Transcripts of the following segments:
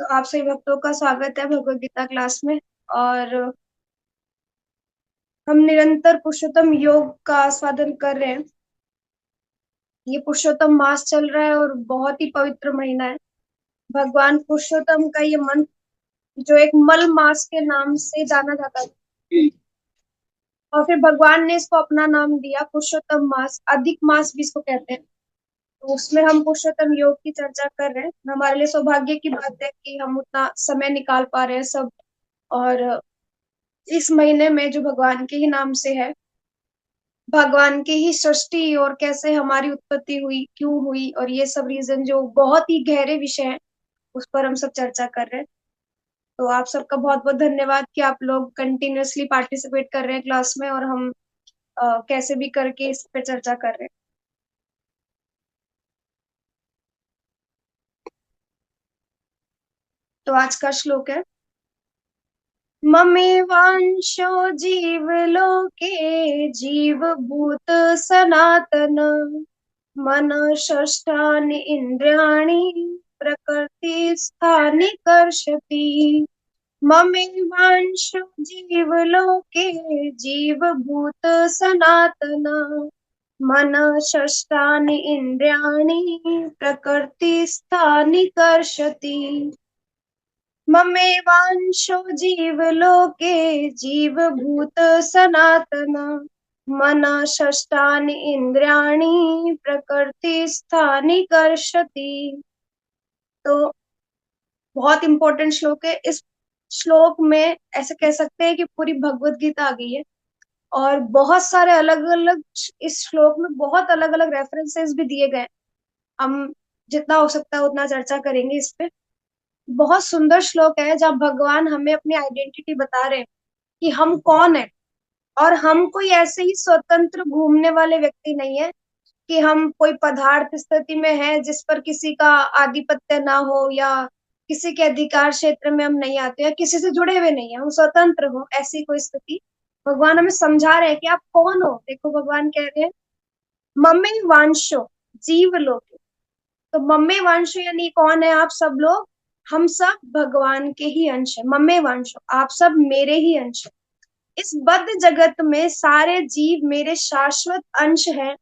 तो आप सभी भक्तों का स्वागत है भगवत गीता क्लास में। और हम निरंतर पुरुषोत्तम योग का आस्वादन कर रहे हैं। ये पुरुषोत्तम मास चल रहा है और बहुत ही पवित्र महीना है। भगवान पुरुषोत्तम का ये मंत्र जो एक मल मास के नाम से जाना जाता है, और फिर भगवान ने इसको अपना नाम दिया पुरुषोत्तम मास, अधिक मास भी इसको कहते हैं। तो उसमें हम पुरुषोत्तम योग की चर्चा कर रहे हैं। हमारे लिए सौभाग्य की बात है कि हम उतना समय निकाल पा रहे हैं सब। और इस महीने में जो भगवान के ही नाम से है, भगवान की ही सृष्टि और कैसे हमारी उत्पत्ति हुई, क्यों हुई, और ये सब रीजन जो बहुत ही गहरे विषय हैं, उस पर हम सब चर्चा कर रहे हैं। तो आप सबका बहुत बहुत धन्यवाद कि आप लोग कंटिन्यूअसली पार्टिसिपेट कर रहे हैं क्लास में, और हम कैसे भी करके इस पे चर्चा कर रहे हैं। तो आज का श्लोक है, ममेवांशो जीवलोके जीवभूत सनातन मन षष्ठानि इन्द्रियाणि प्रकृतिस्थानि कर्षति। ममेवांशो जीवलोके जीवभूत सनातन मन षष्ठानि इन्द्रियाणि प्रकृतिस्थानि कर्षति। ममेवांशो जीवलोके जीवभूत सनातन मन षष्ठानि इन्द्रियाणि प्रकृतिस्थानि कर्षति। तो बहुत इंपॉर्टेंट श्लोक है। इस श्लोक में ऐसे कह सकते हैं कि पूरी भगवत गीता आ गई है। और बहुत सारे अलग अलग, इस श्लोक में बहुत अलग अलग रेफरेंसेस भी दिए गए हैं। हम जितना हो सकता है उतना चर्चा करेंगे इस पे। बहुत सुंदर श्लोक है जहाँ भगवान हमें अपनी आइडेंटिटी बता रहे हैं कि हम कौन है। और हम कोई ऐसे ही स्वतंत्र घूमने वाले व्यक्ति नहीं है कि हम कोई पदार्थ स्थिति में है जिस पर किसी का आधिपत्य ना हो, या किसी के अधिकार क्षेत्र में हम नहीं आते, या किसी से जुड़े हुए नहीं है, हम स्वतंत्र हो, ऐसी कोई स्थिति। भगवान हमें समझा रहे हैं कि आप कौन हो। देखो भगवान कह रहे हैं, मम्मे वांशो जीव लोके। तो मम्मे वांशो यानी कौन है आप सब लोग? हम सब भगवान के ही अंश है। मम्मे वांशो, आप सब मेरे ही अंश है। इस बद्ध जगत में सारे जीव मेरे शाश्वत अंश हैं।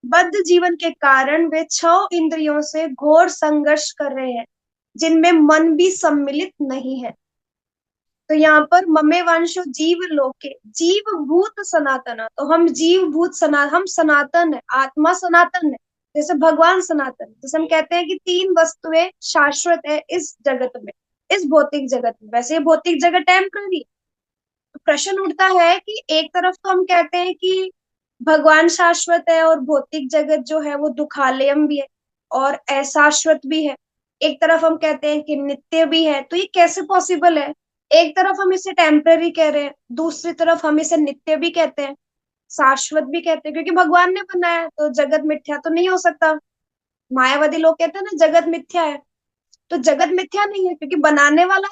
बद्ध जीवन के कारण वे 6 इंद्रियों से घोर संघर्ष कर रहे हैं, जिनमें मन भी सम्मिलित नहीं है। तो यहाँ पर ममे वंशो जीव लोके जीव भूत सनातना, तो हम जीव भूत हम सनातन है, आत्मा सनातन है। जैसे भगवान सनातन, जैसे हम कहते हैं कि 3 वस्तुएं शाश्वत है इस जगत में, इस भौतिक जगत में। वैसे ये भौतिक जगत टेम्पररी। प्रश्न उठता है कि एक तरफ तो हम कहते हैं कि भगवान शाश्वत है और भौतिक जगत जो है वो दुखालयम भी है और अशाश्वत भी है। एक तरफ हम कहते हैं कि नित्य भी है। तो ये कैसे पॉसिबल है? एक तरफ हम इसे टेम्पररी कह रहे हैं, दूसरी तरफ हम इसे नित्य भी कहते हैं, शाश्वत भी कहते हैं, क्योंकि भगवान ने बनाया है, तो जगत मिथ्या तो नहीं हो सकता। मायावादी लोग कहते हैं ना जगत मिथ्या है। तो जगत मिथ्या नहीं है क्योंकि बनाने वाला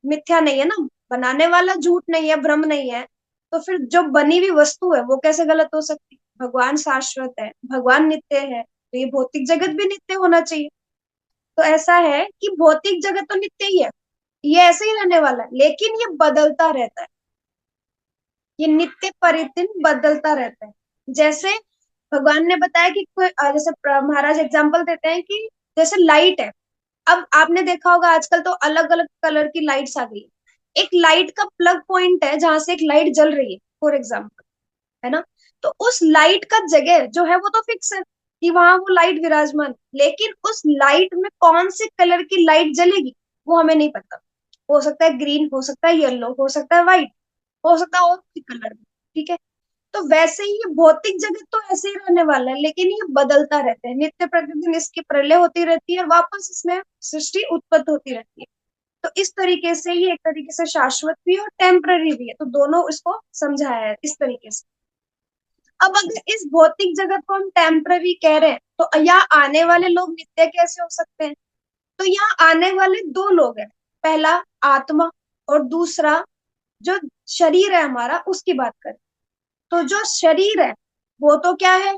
मिथ्या नहीं है ना, बनाने वाला झूठ नहीं है, भ्रम नहीं है। तो फिर जो बनी हुई वस्तु है वो कैसे गलत हो सकती? भगवान शाश्वत है, भगवान नित्य है, तो ये भौतिक जगत भी नित्य होना चाहिए। तो ऐसा है कि भौतिक जगत तो नित्य ही है, ये ऐसे ही रहने वाला है, लेकिन ये बदलता रहता है। ये नित्य परिवर्तन बदलता रहता है। जैसे भगवान ने बताया कि कोई जैसे महाराज एग्जाम्पल देते हैं कि जैसे लाइट है। अब आपने देखा होगा आजकल तो अलग अलग कलर की लाइट्स आ गई है। एक लाइट का प्लग पॉइंट है जहां से एक लाइट जल रही है, फॉर एग्जाम्पल, है ना। तो उस लाइट का जगह जो है वो तो फिक्स है कि वहां वो लाइट विराजमान है। लेकिन उस लाइट में कौन से कलर की लाइट जलेगी वो हमें नहीं पता। हो सकता है ग्रीन, हो सकता है येलो, हो सकता है व्हाइट, हो सकता है और भी कलर में। ठीक है। तो वैसे ही ये भौतिक जगत तो ऐसे ही रहने वाला है, लेकिन ये बदलता रहता है। नित्य प्रतिदिन इसकी प्रलय होती रहती है और वापस इसमें सृष्टि उत्पत्ति होती रहती है। तो इस तरीके से ये एक तरीके से शाश्वत भी है और टेम्पररी भी है। तो दोनों इसको समझाया है इस तरीके से। अब अगर इस भौतिक जगत को हम टेम्पररी कह रहे हैं, तो यहाँ आने वाले लोग नित्य कैसे हो सकते हैं? तो यहाँ आने वाले 2 लोग हैं। पहला आत्मा, और दूसरा जो शरीर है हमारा, उसकी बात करें तो जो शरीर है वो तो क्या है?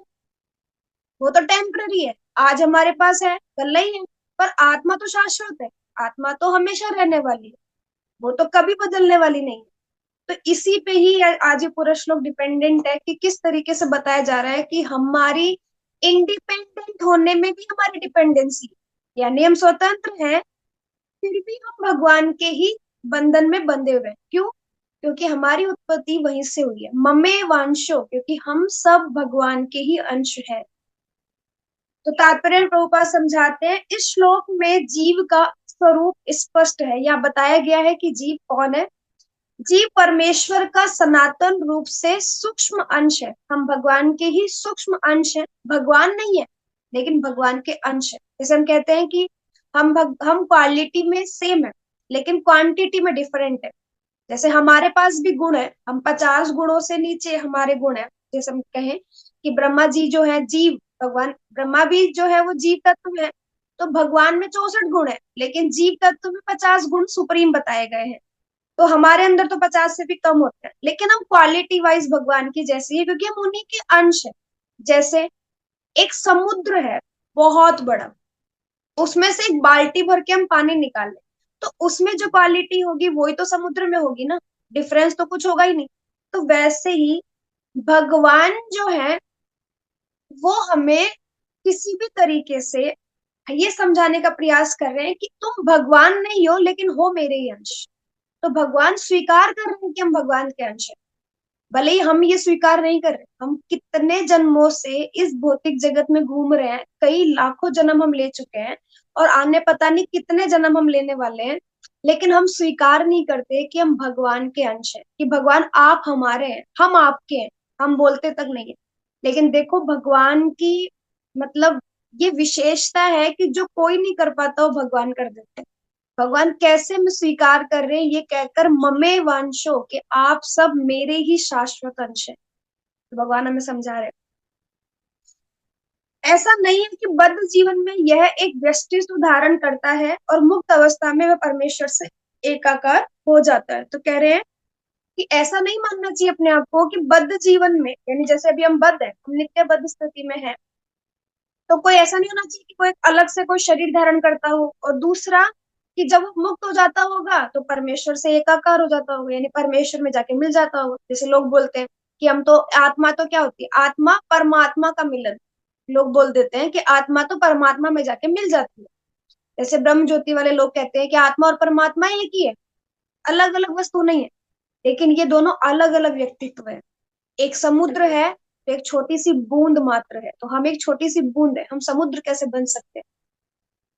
वो तो टेम्पररी है। आज हमारे पास है, कल नहीं है। पर आत्मा तो शाश्वत है। आत्मा तो हमेशा रहने वाली है, वो तो कभी बदलने वाली नहीं है। तो इसी पे ही आज ये पूरा श्लोक डिपेंडेंट है कि किस तरीके से बताया जा रहा है कि हमारी इंडिपेंडेंट होने में भी हमारी डिपेंडेंसी, यानी हम स्वतंत्र हैं, फिर भी हम भगवान के ही बंधन में बंधे हुए हैं। क्यों? क्योंकि हमारी उत्पत्ति वहीं से हुई है, ममे वांशो, क्योंकि हम सब भगवान के ही अंश हैं। तो तात्पर्य प्रभुपाद समझाते हैं इस श्लोक में जीव का स्वरूप स्पष्ट है। यहाँ बताया गया है कि जीव कौन है। जीव परमेश्वर का सनातन रूप से सूक्ष्म अंश है। हम भगवान के ही सूक्ष्म अंश हैं, भगवान नहीं है लेकिन भगवान के अंश है। जैसे हम कहते हैं कि हम क्वालिटी में सेम है लेकिन क्वांटिटी में डिफरेंट है। जैसे हमारे पास भी गुण है, हम 50 गुणों से नीचे हमारे गुण है। जैसे हम कहें कि ब्रह्मा जी जो है जीव, भगवान ब्रह्मा भी जो है वो जीव तत्व है, तो भगवान में 64 गुण है लेकिन जीव तत्व में 50 गुण सुप्रीम बताए गए हैं। तो हमारे अंदर तो 50 से भी कम होते हैं लेकिन हम क्वालिटी वाइज भगवान की जैसी है, क्योंकि हम उन्हीं के अंश है। जैसे एक समुद्र है बहुत बड़ा, उसमें से एक बाल्टी भर के हम पानी निकालें तो उसमें जो क्वालिटी होगी वही तो समुद्र में होगी ना, डिफरेंस तो कुछ होगा ही नहीं। तो वैसे ही भगवान जो है वो हमें किसी भी तरीके से ये समझाने का प्रयास कर रहे हैं कि तुम भगवान नहीं हो लेकिन हो मेरे ही अंश। तो भगवान स्वीकार कर रहे हैं कि हम भगवान के अंश हैं, भले ही हम ये स्वीकार नहीं कर रहे। हम कितने जन्मों से इस भौतिक जगत में घूम रहे हैं, कई लाखों जन्म हम ले चुके हैं और आने पता नहीं कितने जन्म हम लेने वाले हैं, लेकिन हम स्वीकार नहीं करते कि हम भगवान के अंश हैं, कि भगवान आप हमारे हैं हम आपके हैं। हम बोलते तक नहीं है। लेकिन देखो भगवान की मतलब ये विशेषता है कि जो कोई नहीं कर पाता वो भगवान कर देते हैं। भगवान कैसे में स्वीकार कर रहे हैं ये कहकर ममे वांशो, कि आप सब मेरे ही शाश्वत अंश हैं। तो भगवान हमें समझा रहे हैं ऐसा नहीं है कि बद्ध जीवन में यह एक व्यष्टि उदाहरण करता है और मुक्त अवस्था में वह परमेश्वर से एकाकार हो जाता है। तो कह रहे हैं कि ऐसा नहीं मानना चाहिए अपने आप को कि बद्ध जीवन में, यानी जैसे अभी हम बद्ध है, हम नित्य बद्ध स्थिति में है, तो कोई ऐसा नहीं होना चाहिए कि कोई अलग से कोई शरीर धारण करता हो। और दूसरा कि जब वो मुक्त हो जाता होगा तो परमेश्वर से एकाकार हो जाता होगा, यानी परमेश्वर में जाके मिल जाता होगा। जैसे लोग बोलते हैं कि हम तो आत्मा, तो क्या होती है आत्मा? परमात्मा का मिलन। लोग बोल देते हैं कि आत्मा तो परमात्मा में जाके मिल जाती है। जैसे ब्रह्म ज्योति वाले लोग कहते हैं कि आत्मा और परमात्मा एक ही है, अलग अलग वस्तु नहीं है। लेकिन ये दोनों अलग अलग व्यक्तित्व है। एक समुद्र है तो एक छोटी सी बूंद मात्र है, तो हम एक छोटी सी बूंद है, हम समुद्र कैसे बन सकते हैं?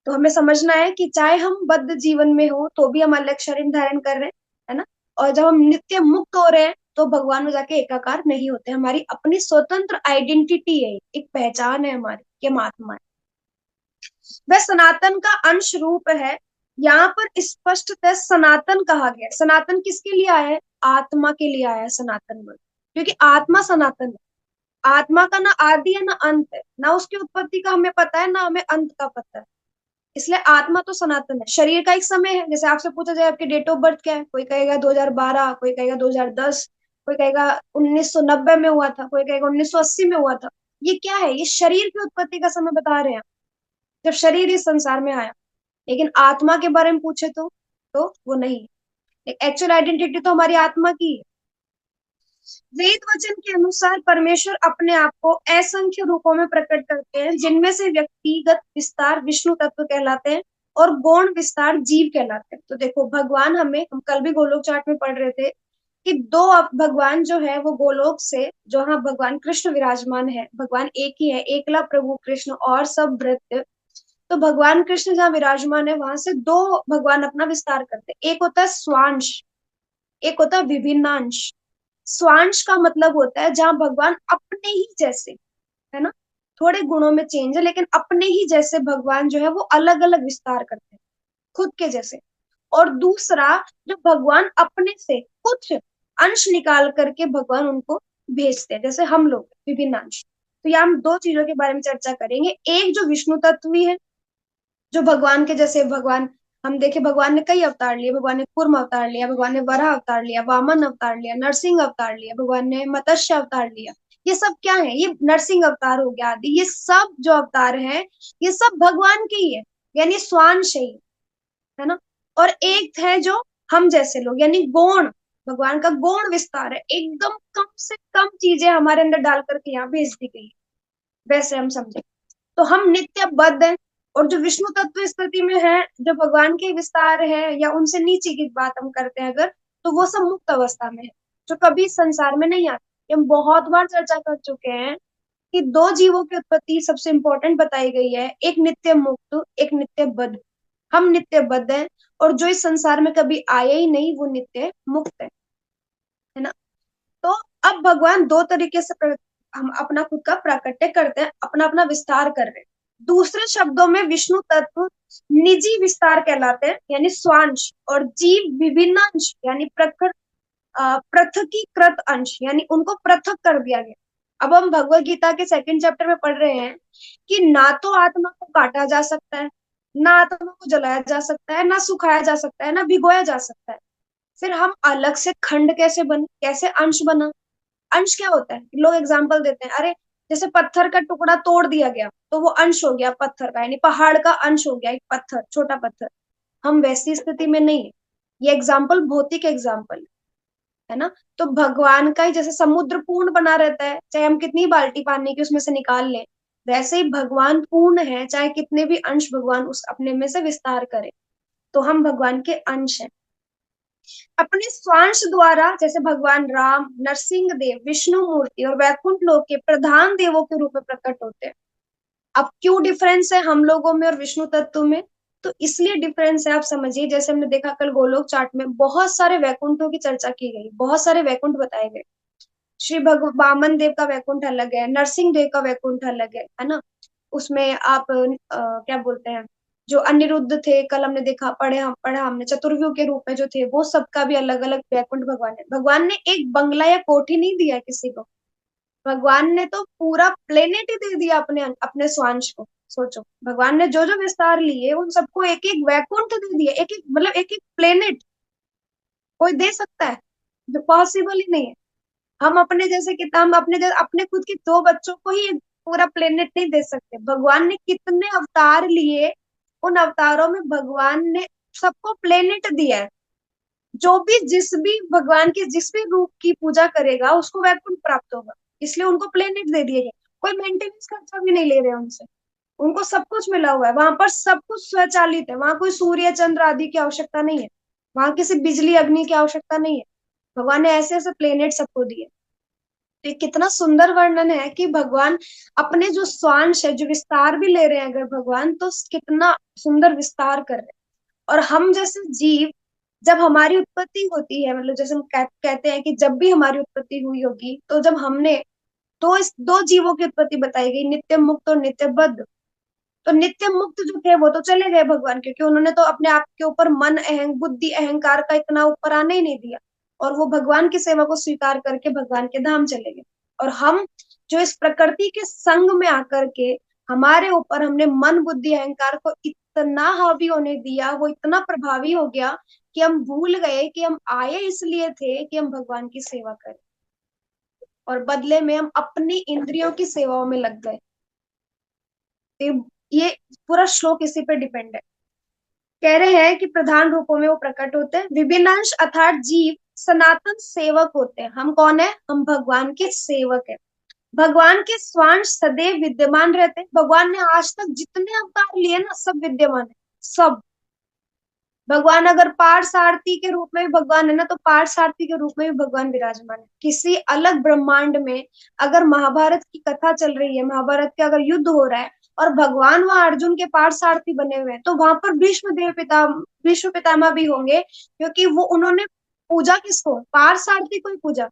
तो हमें समझना है कि चाहे हम बद्ध जीवन में हो तो भी हम अलग शरीर धारण कर रहे हैं, है ना। और जब हम नित्य मुक्त हो रहे हैं तो भगवान में जाके एकाकार नहीं होते। हमारी अपनी स्वतंत्र आइडेंटिटी है, एक पहचान है हमारी कि हम आत्मा है। वह सनातन का अंश रूप है। यहाँ पर स्पष्टतः सनातन कहा गया। सनातन किसके लिए आया है? आत्मा के लिए आया है सनातन वर्ड, क्योंकि आत्मा सनातन है। आत्मा का ना आदि है ना अंत है, ना उसकी उत्पत्ति का हमें पता है ना हमें अंत का पता है। इसलिए आत्मा तो सनातन है। शरीर का एक समय है। जैसे आपसे पूछा जाए आपके डेट ऑफ बर्थ क्या है, कोई कहेगा 2012, कोई कहेगा 2010, कोई कहेगा 1990 में हुआ था, कोई कहेगा 1980 में हुआ था। ये क्या है? ये शरीर की उत्पत्ति का समय बता रहे हैं, जब शरीर इस संसार में आया। लेकिन आत्मा के बारे में पूछे तो वो नहीं है। एक्चुअल आइडेंटिटी तो हमारी आत्मा की है। वेद वचन के अनुसार परमेश्वर अपने आप को असंख्य रूपों में प्रकट करते हैं, जिनमें से व्यक्तिगत विस्तार विष्णु तत्व कहलाते हैं और गौण विस्तार जीव कहलाते हैं। तो देखो भगवान हम कल भी गोलोक चार्ट में पढ़ रहे थे कि दो भगवान जो है वो गोलोक से, जो हाँ भगवान कृष्ण विराजमान है, भगवान एक ही है, एकला प्रभु कृष्ण और सब भृत्य। तो भगवान कृष्ण जहाँ विराजमान है वहां से दो भगवान अपना विस्तार करते हैं। एक होता है स्वांश, एक होता है विभिन्नांश। स्वांश का मतलब होता है जहां भगवान अपने ही जैसे, है ना, थोड़े गुणों में चेंज है लेकिन अपने ही जैसे भगवान जो है वो अलग अलग विस्तार करते हैं, खुद के जैसे। और दूसरा, जो भगवान अपने से कुछ अंश निकाल करके भगवान उनको भेजते हैं, जैसे हम लोग विभिन्न अंश। तो यहाँ हम दो चीजों के बारे में चर्चा करेंगे। एक जो विष्णु तत्व है, जो भगवान के जैसे भगवान, हम देखे भगवान ने कई अवतार लिए। भगवान ने कूर्म अवतार लिया, भगवान ने वराह अवतार लिया, वामन अवतार लिया, नरसिंह अवतार लिया, भगवान ने मत्स्य अवतार लिया। ये सब क्या है? ये नरसिंह अवतार हो गया आदि, ये सब जो अवतार हैं ये सब भगवान के ही है, यानी स्वांश है। है ना। और एक है जो हम जैसे लोग, यानी गौण, भगवान का गौण विस्तार है, एकदम कम से कम चीजें हमारे अंदर डाल करके यहाँ भेज दी गई है, वैसे हम समझे। तो हम नित्य बद्ध हैं। और जो विष्णु तत्व स्थिति में है, जो भगवान के विस्तार है या उनसे नीचे की बात हम करते हैं अगर, तो वो सब मुक्त अवस्था में है, जो कभी संसार में नहीं आते। हम बहुत बार चर्चा कर चुके हैं कि दो जीवों की उत्पत्ति सबसे इंपॉर्टेंट बताई गई है, एक नित्य मुक्त, एक नित्य बद्ध। हम नित्य बद्ध हैं, और जो इस संसार में कभी आए ही नहीं वो नित्य मुक्त है ना। तो अब भगवान दो तरीके से हम अपना खुद का प्राकट्य करते हैं, अपना अपना विस्तार कर रहे हैं। दूसरे शब्दों में विष्णु तत्व निजी विस्तार कहलाते हैं, यानी स्वांश, और जीव विभिन्न अंश, यानी प्रखर पृथकीकृत अंश, यानी उनको पृथक कर दिया गया। अब हम भगवत गीता के सेकंड चैप्टर में पढ़ रहे हैं कि ना तो आत्मा को काटा जा सकता है, ना आत्मा को जलाया जा सकता है, ना सुखाया जा सकता है, ना भिगोया जा सकता है। फिर हम अलग से खंड कैसे बने, कैसे अंश बना। अंश क्या होता है, लोग एग्जाम्पल देते हैं, अरे जैसे पत्थर का टुकड़ा तोड़ दिया गया तो वो अंश हो गया पत्थर का, यानी पहाड़ का अंश हो गया एक पत्थर, छोटा पत्थर। हम वैसी स्थिति में नहीं है। ये एग्जाम्पल भौतिक एग्जाम्पल है ना। तो भगवान का ही जैसे समुद्र पूर्ण बना रहता है, चाहे हम कितनी बाल्टी पानी की उसमें से निकाल लें, वैसे ही भगवान पूर्ण है, चाहे कितने भी अंश भगवान उस अपने में से विस्तार करे। तो हम भगवान के अंश हैं। अपने स्वांश द्वारा जैसे भगवान राम, नरसिंह देव, विष्णु मूर्ति और वैकुंठ लोक के प्रधान देवों के रूप में प्रकट होते हैं। अब क्यों डिफरेंस है हम लोगों में और विष्णु तत्व में? तो इसलिए डिफरेंस है, आप समझिए, जैसे हमने देखा कल गोलोक चार्ट में बहुत सारे वैकुंठों की चर्चा की गई, बहुत सारे वैकुंठ बताए गए। श्री वामन देव का वैकुंठ अलग है, नरसिंह देव का वैकुंठ अलग है ना। उसमें आप क्या बोलते हैं, जो अनिरुद्ध थे, कल हमने देखा, पढ़ा हमने, चतुर्व्यूह के रूप में जो थे, वो सबका भी अलग अलग वैकुंठ भगवान है। भगवान ने एक बंगला या कोठी नहीं दिया किसी को, भगवान ने तो पूरा प्लेनेट ही दे दिया अपने अपने स्वांश को। सोचो, भगवान ने जो जो विस्तार लिए उन सबको एक एक वैकुंठ दे दिए, एक एक मतलब एक एक प्लेनेट कोई दे सकता है? जो पॉसिबल ही नहीं है। हम अपने जैसे कितना, हम अपने जैसे अपने खुद के दो बच्चों को ही पूरा प्लेनेट नहीं दे सकते। भगवान ने कितने अवतार लिए, उन अवतारों में भगवान ने सबको प्लेनेट दिया है। जो भी जिस भी भगवान के जिस भी रूप की पूजा करेगा उसको वैकुंठ प्राप्त होगा, इसलिए उनको प्लेनेट दे दिए गए। कोई मेंटेनेंस खर्चा भी नहीं ले रहे उनसे, उनको सब कुछ मिला हुआ है, वहां पर सब कुछ स्वचालित है, वहां कोई सूर्य चंद्र आदि की आवश्यकता नहीं है, वहां किसी बिजली अग्नि की आवश्यकता नहीं है। भगवान ने ऐसे ऐसे प्लेनेट सबको दिए। तो ये कितना सुंदर वर्णन है कि भगवान अपने जो स्वांश है, जो विस्तार भी ले रहे हैं अगर भगवान, तो कितना सुंदर विस्तार कर रहे हैं। और हम जैसे जीव, जब हमारी उत्पत्ति होती है, मतलब जैसे हम कहते हैं कि जब भी हमारी उत्पत्ति हुई होगी, तो जब हमने इस दो जीवों की उत्पत्ति बताई गई, नित्य मुक्त और नित्य बद्ध। तो नित्य मुक्त जो थे वो तो चले गए भगवान, क्योंकि उन्होंने तो अपने आप के ऊपर मन, बुद्धि, अहंकार का इतना ऊपर आने ही नहीं दिया, और वो भगवान की सेवा को स्वीकार करके भगवान के धाम चले गए। और हम जो इस प्रकृति के संग में आकर के हमारे ऊपर हमने मन, बुद्धि, अहंकार को इतना हावी होने दिया, वो इतना प्रभावी हो गया कि हम भूल गए कि हम आए इसलिए थे कि हम भगवान की सेवा करें, और बदले में हम अपनी इंद्रियों की सेवाओं में लग गए। ये पूरा श्लोक इसी पे डिपेंड है। कह रहे हैं कि प्रधान रूपों में वो प्रकट होते हैं, विभिन्नांश अर्थात जीव सनातन सेवक होते हैं। हम कौन है? हम भगवान के सेवक हैं। भगवान के स्वांश सदैव विद्यमान रहते हैं। भगवान ने आज तक जितने अवतार लिए ना, सब विद्यमान है, सब। भगवान अगर पार्थ सारथी के रूप में भी भगवान है ना, तो पार्थ सारथी के रूप में भी भगवान विराजमान है। किसी अलग ब्रह्मांड में अगर महाभारत की कथा चल रही है, महाभारत के अगर युद्ध हो रहा है, और भगवान वहां अर्जुन के पार्थ सारथी बने हुए हैं, तो वहां पर भीष्म पितामह भी होंगे, क्योंकि वो उन्होंने पूजा किसको? पार्थ सारथी को ही पूजा,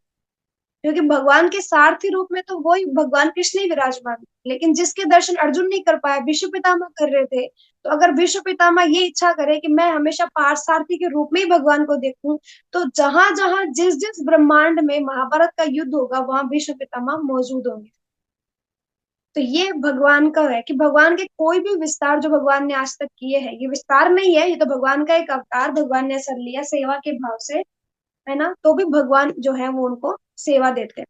क्योंकि भगवान के सारथी रूप में तो वही भगवान कृष्ण ही विराजमान है। लेकिन जिसके दर्शन अर्जुन नहीं कर पाया, भीष्म पितामह कर रहे थे। तो अगर भीष्म पितामह ये इच्छा करे कि मैं हमेशा पार्थ सारथी के रूप में ही भगवान को देखूं, तो जहां जहां जिस जिस ब्रह्मांड में महाभारत का युद्ध होगा, वहां भीष्म पितामह मौजूद होंगे। तो ये भगवान का है कि भगवान के कोई भी विस्तार जो भगवान ने आज तक किए हैं, ये विस्तार नहीं है, ये तो भगवान का एक अवतार भगवान ने असर लिया सेवा के भाव से, है ना। तो भी भगवान जो है वो उनको सेवा देते हैं।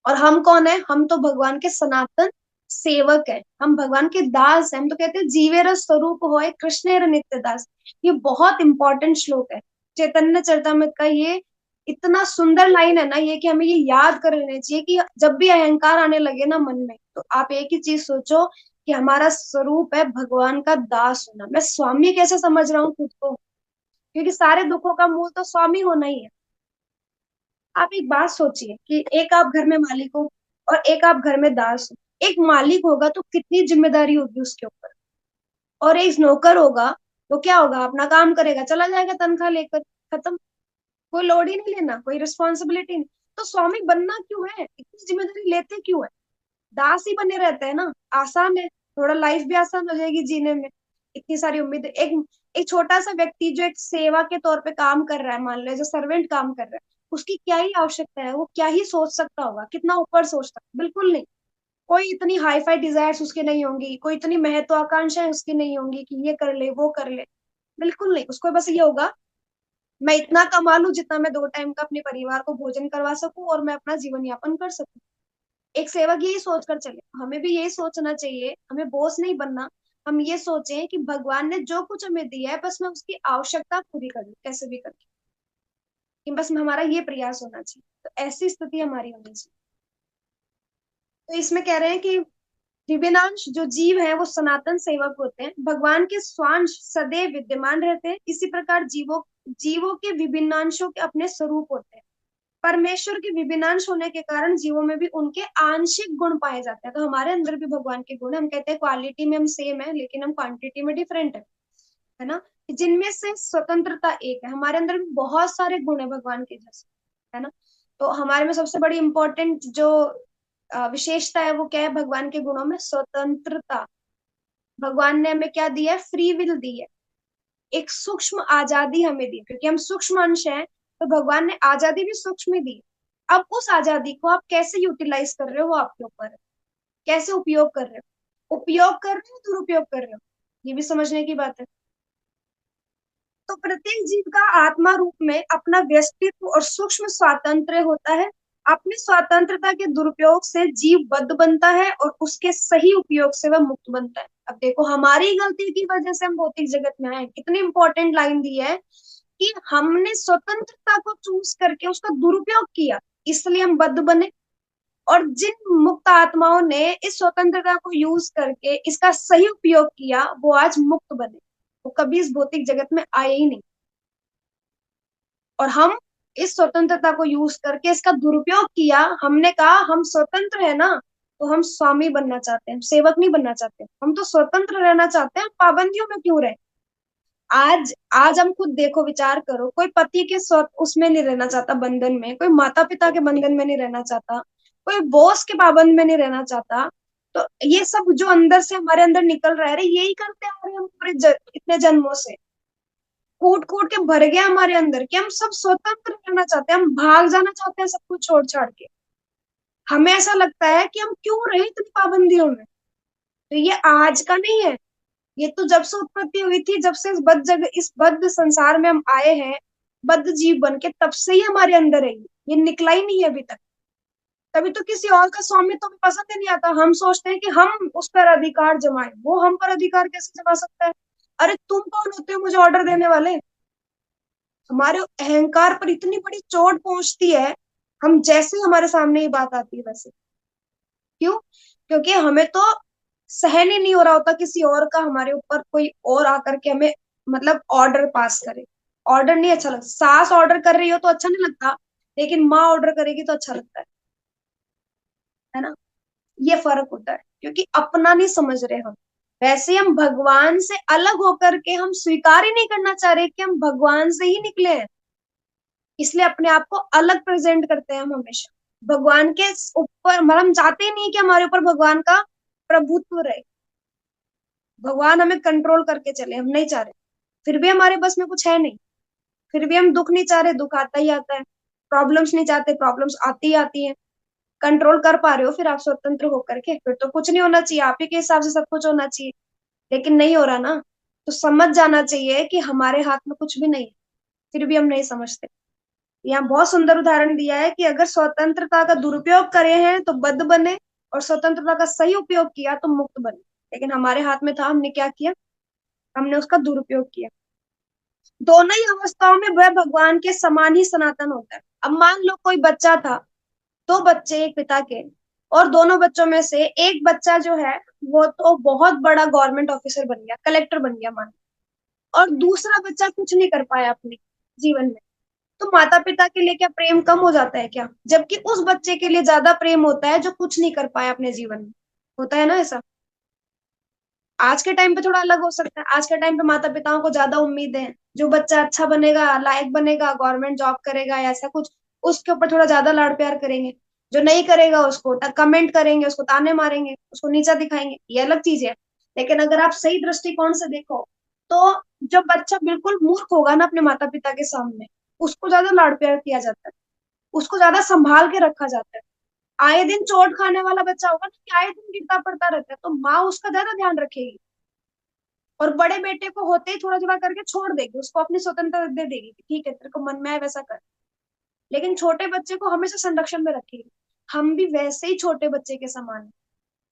और हम कौन है? हम तो भगवान के सनातन सेवक है, हम भगवान के दास हैं। हम तो कहते हैं जीवेर स्वरूप होए कृष्णेर नित्य दास। ये बहुत इंपॉर्टेंट श्लोक है चैतन्य चरितामृत का। ये इतना सुंदर लाइन है ना ये, कि हमें ये याद कर लेना चाहिए कि जब भी अहंकार आने लगे ना मन में, तो आप एक ही चीज सोचो कि हमारा स्वरूप है भगवान का दास होना। मैं स्वामी कैसे समझ रहा हूँ खुद को, क्योंकि सारे दुखों का मूल तो स्वामी होना ही है। आप एक बात सोचिए कि एक आप घर में मालिक हो और एक आप घर में दास हो। एक मालिक होगा तो कितनी जिम्मेदारी होगी उसके ऊपर, और एक नौकर होगा तो क्या होगा, अपना काम करेगा चला जाएगा तनख्वाह लेकर, खत्म। कोई लोड ही नहीं लेना, कोई रिस्पॉन्सिबिलिटी नहीं। तो स्वामी बनना क्यों है, इतनी जिम्मेदारी लेते क्यों है? दास ही बने रहते हैं ना, आसान है, थोड़ा लाइफ भी आसान हो जाएगी जीने में। इतनी सारी उम्मीदें, एक एक छोटा सा व्यक्ति जो एक सेवा के तौर पे काम कर रहा है, मान लो जो सर्वेंट काम कर रहा है, उसकी क्या ही आवश्यकता है, वो क्या ही सोच सकता होगा, कितना ऊपर सोचता है, बिल्कुल नहीं। कोई इतनी हाई फाई डिजायर्स उसकी नहीं होंगी, कोई इतनी महत्वाकांक्षाएं उसकी नहीं होंगी कि ये कर ले वो कर ले, बिल्कुल नहीं। उसको बस ये होगा, मैं इतना कमा लूं जितना मैं 2 टाइम का अपने परिवार को भोजन करवा सकूं और मैं अपना जीवन यापन कर सकूं। एक सेवक यही सोच कर चले, हमें भी यही सोचना चाहिए। हमें बॉस नहीं बनना, हम ये सोचें कि भगवान ने जो कुछ हमें दिया है बस मैं उसकी आवश्यकता पूरी कर लूं कैसे भी करके, कि बस में हमारा ये प्रयास होना चाहिए। तो ऐसी स्थिति हमारी होनी चाहिए। तो इसमें कह रहे हैं कि दिव्यांश जो जीव है वो सनातन सेवक होते हैं, भगवान के स्वांश सदैव विद्यमान रहते हैं। इसी प्रकार जीवों जीवों के विभिन्नांशों के अपने स्वरूप होते हैं। परमेश्वर के विभिन्नांश होने के कारण जीवों में भी उनके आंशिक गुण पाए जाते हैं। तो हमारे अंदर भी भगवान के गुण हैं। हम कहते हैं क्वालिटी में हम सेम है लेकिन हम क्वांटिटी में डिफरेंट है ना। जिनमें से स्वतंत्रता एक है, हमारे अंदर भी बहुत सारे गुण है भगवान के जैसे, है ना। तो हमारे में सबसे बड़ी इंपॉर्टेंट जो विशेषता है वो क्या है भगवान के गुणों में, स्वतंत्रता। भगवान ने हमें क्या दिया है, फ्री विल दी है, एक सूक्ष्म आजादी हमें दी, क्योंकि हम सूक्ष्म अंश हैं। तो भगवान ने आजादी भी सूक्ष्म ही दी। अब उस आजादी को आप कैसे यूटिलाइज कर रहे हो वो आपके ऊपर है, कैसे उपयोग कर रहे हो, उपयोग कर रहे हो दुरुपयोग कर रहे हो, ये भी समझने की बात है। तो प्रत्येक जीव का आत्मा रूप में अपना व्यक्तित्व और सूक्ष्म स्वातंत्र्य होता है। अपनी स्वतंत्रता के दुरुपयोग से जीव बद्ध बनता है और उसके सही उपयोग से वह मुक्त बनता है। अब देखो हमारी गलती की वजह से हम भौतिक जगत में आए, कितनी इंपॉर्टेंट लाइन दी है कि हमने स्वतंत्रता को चूज करके उसका दुरुपयोग किया, इसलिए हम बद्ध बने। और जिन मुक्त आत्माओं ने इस स्वतंत्रता को यूज करके इसका सही उपयोग किया वो आज मुक्त बने, वो कभी इस भौतिक जगत में आए ही नहीं। और हम इस स्वतंत्रता को यूज करके इसका दुरुपयोग किया, हमने कहा हम स्वतंत्र है ना, तो हम स्वामी बनना चाहते हैं, सेवक नहीं बनना चाहते, हम तो स्वतंत्र रहना चाहते हैं, पाबंदियों में क्यों रहे। आज आज हम खुद देखो, विचार करो, कोई पति के उसमें नहीं रहना चाहता बंधन में, कोई माता पिता के बंधन में नहीं रहना चाहता, कोई बॉस के पाबंद में नहीं रहना चाहता। तो ये सब जो अंदर से हमारे अंदर निकल रहा है, अरे यही करते आ रहे हैं हम पूरे इतने जन्मों से, कूट कूट के भर गया हमारे अंदर कि हम सब स्वतंत्र रहना चाहते हैं, हम भाग जाना चाहते हैं सब कुछ छोड़ छाड़ के। हमें ऐसा लगता है कि हम क्यों रहे इतनी पाबंदियों में। तो ये आज का नहीं है, ये तो जब से उत्पत्ति हुई थी, जब से इस बद्ध संसार में हम आए हैं, बद्ध जीव बन के, तब से ही हमारे अंदर है ये निकला ही नहीं है अभी तक। तभी तो किसी और का स्वामित्व भी पसंद ही नहीं आता। हम सोचते हैं कि हम उस पर अधिकार जमाएं, वो हम पर अधिकार कैसे जमा सकता है। अरे तुम कौन होते हो मुझे ऑर्डर देने वाले। हमारे अहंकार पर इतनी बड़ी चोट पहुंचती है, हम जैसे ही हमारे सामने ये बात आती है वैसे। क्यों? क्योंकि हमें तो सहन ही नहीं हो रहा होता किसी और का हमारे ऊपर कोई और आकर के हमें मतलब ऑर्डर पास करे। ऑर्डर नहीं अच्छा लगता, सास ऑर्डर कर रही हो तो अच्छा नहीं लगता, लेकिन माँ ऑर्डर करेगी तो अच्छा लगता है ना। ये फर्क होता है, क्योंकि अपना नहीं समझ रहे हम। वैसे हम भगवान से अलग होकर के हम स्वीकार ही नहीं करना चाह रहे कि हम भगवान से ही निकले हैं, इसलिए अपने आप को अलग प्रेजेंट करते हैं हम हमेशा भगवान के ऊपर। मतलब हम चाहते ही नहीं कि हमारे ऊपर भगवान का प्रभुत्व रहे, भगवान हमें कंट्रोल करके चले, हम नहीं चाह रहे। फिर भी हमारे बस में कुछ है नहीं, फिर भी हम दुख नहीं चाह रहे, दुख आता ही आता है। प्रॉब्लम्स नहीं चाहते, प्रॉब्लम्स आती ही आती हैं। कंट्रोल कर पा रहे हो फिर आप स्वतंत्र होकर के, फिर तो कुछ नहीं होना चाहिए, आप ही के हिसाब से सब कुछ होना चाहिए। लेकिन नहीं हो रहा ना, तो समझ जाना चाहिए कि हमारे हाथ में कुछ भी नहीं है, फिर भी हम नहीं समझते। यहाँ बहुत सुंदर उदाहरण दिया है कि अगर स्वतंत्रता का दुरुपयोग करे हैं तो बद्ध बने, और स्वतंत्रता का सही उपयोग किया तो मुक्त बने। लेकिन हमारे हाथ में था, हमने क्या किया? हमने उसका दुरुपयोग किया। दोनों ही अवस्थाओं में वह भगवान के समान ही सनातन होता है। अब मान लो कोई बच्चा था, दो बच्चे एक पिता के, और दोनों बच्चों में से एक बच्चा जो है वो तो बहुत बड़ा गवर्नमेंट ऑफिसर बन गया, कलेक्टर बन गया मान, और दूसरा बच्चा कुछ नहीं कर पाया अपने जीवन में। तो माता पिता के लिए क्या प्रेम कम हो जाता है क्या? जबकि उस बच्चे के लिए ज्यादा प्रेम होता है जो कुछ नहीं कर पाया अपने जीवन में। होता है ना ऐसा? आज के टाइम पे थोड़ा अलग हो सकता है। आज के टाइम पे माता पिताओं को ज्यादा उम्मीद है, जो बच्चा अच्छा बनेगा, लायक बनेगा, गवर्नमेंट जॉब करेगा या ऐसा कुछ, उसके ऊपर थोड़ा ज्यादा लाड प्यार करेंगे। जो नहीं करेगा उसको कमेंट करेंगे, उसको ताने मारेंगे, उसको नीचा दिखाएंगे, ये अलग चीज है। लेकिन अगर आप सही दृष्टिकोण से देखो, तो जो बच्चा बिल्कुल मूर्ख होगा ना अपने माता पिता के सामने, उसको ज्यादा लाड प्यार किया जाता है, उसको ज्यादा संभाल के रखा जाता है। आए दिन चोट खाने वाला बच्चा होगा ना, कि आए दिन गिरता पड़ता रहता है, तो माँ उसका ज्यादा ध्यान रखेगी। और बड़े बेटे को होते ही थोड़ा थोड़ा करके छोड़ देगी, उसको अपनी स्वतंत्रता दे देगी कि ठीक है तेरे को मन में है वैसा कर। लेकिन छोटे बच्चे को हमेशा संरक्षण में रखेगी। हम भी वैसे ही छोटे बच्चे के समान हैं।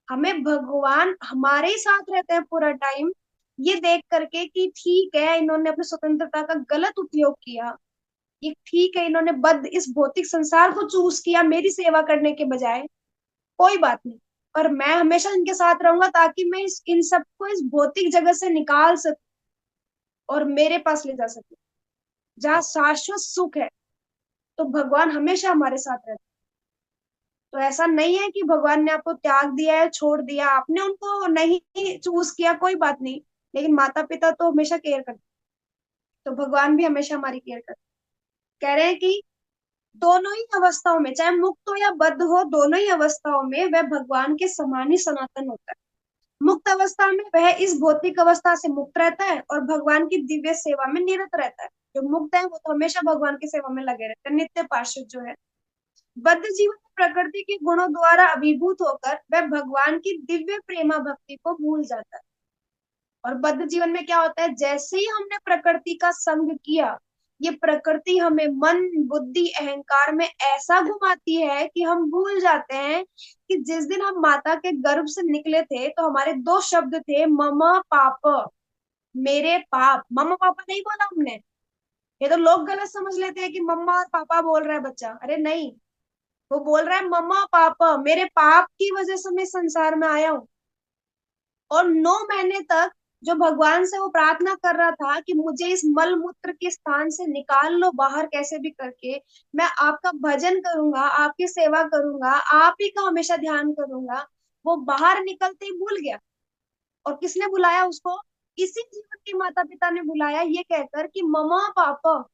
हमें भगवान हमारे ही साथ रहते हैं पूरा टाइम, ये देख करके कि ठीक है इन्होंने अपनी स्वतंत्रता का गलत उपयोग किया, ये ठीक है इन्होंने बद इस भौतिक संसार को चूज किया मेरी सेवा करने के बजाय, कोई बात नहीं। पर मैं हमेशा इनके साथ रहूंगा ताकि मैं इन सबको इस भौतिक जगत से निकाल सकूं और मेरे पास ले जा सकूं, जहाँ शाश्वत सुख है। तो भगवान हमेशा हमारे साथ रहते हैं। तो ऐसा नहीं है कि भगवान ने आपको त्याग दिया है, छोड़ दिया, आपने उनको नहीं चूज किया, कोई बात नहीं। लेकिन माता पिता तो हमेशा केयर करते हैं, तो भगवान भी हमेशा हमारी केयर करते हैं। कह रहे हैं कि दोनों ही अवस्थाओं में, चाहे मुक्त हो या बद्ध हो, दोनों ही अवस्थाओं में वह भगवान के समान ही सनातन होता है। मुक्त अवस्था में वह इस भौतिक अवस्था से मुक्त रहता है और भगवान की दिव्य सेवा में निरत रहता है। जो मुक्त है वो तो हमेशा भगवान की सेवा में लगे रहते हैं, नित्य पार्षद जो है। बद्ध जीवन में प्रकृति के गुणों द्वारा अभिभूत होकर वह भगवान की दिव्य प्रेमा भक्ति को भूल जाता है। और बद्ध जीवन में क्या होता है, जैसे ही हमने प्रकृति का संग किया, ये प्रकृति हमें मन बुद्धि अहंकार में ऐसा घुमाती है कि हम भूल जाते हैं कि जिस दिन हम माता के गर्भ से निकले थे तो हमारे दो शब्द थे, मम पाप, मेरे पाप। मम्मा पापा नहीं बोला हमने। ये तो लोग गलत समझ लेते हैं कि मम्मा और पापा बोल रहा है बच्चा, अरे नहीं, वो बोल रहा है मम्मा पापा, मेरे पाप की वजह से मैं संसार में आया हूँ। और 9 महीने तक जो भगवान से वो प्रार्थना कर रहा था कि मुझे इस मल मूत्र के स्थान से निकाल लो बाहर कैसे भी करके, मैं आपका भजन करूंगा, आपकी सेवा करूंगा, आप ही का हमेशा ध्यान करूंगा, वो बाहर निकलते ही भूल गया। और किसने बुलाया उसको? इसी जीवन के माता पिता ने बुलाया, ये कहकर कि ममा पापा,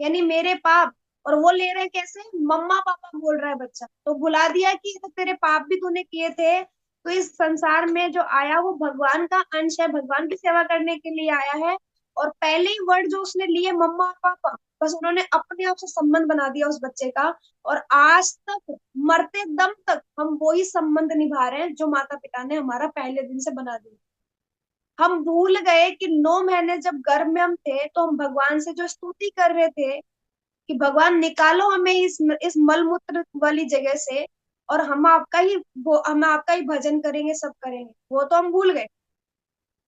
यानी मेरे पाप। और वो ले रहे हैं कैसे? मम्मा पापा बोल रहा है बच्चा, तो भुला दिया कि ये तो तेरे पाप भी तूने किए थे। तो इस संसार में जो आया वो भगवान का अंश है, भगवान की सेवा करने के लिए आया है। और पहले ही वर्ड जो उसने लिए मम्मा और पापा, बस उन्होंने अपने आप से संबंध बना दिया उस बच्चे का। और आज तक मरते दम तक हम वही संबंध निभा रहे हैं जो माता पिता ने हमारा पहले दिन से बना दिया। हम भूल गए कि 9 महीने जब गर्भ में हम थे तो हम भगवान से जो स्तुति कर रहे थे कि भगवान निकालो हमें इस मलमूत्र वाली जगह से, और हम आपका ही भजन करेंगे, सब करेंगे, वो तो हम भूल गए।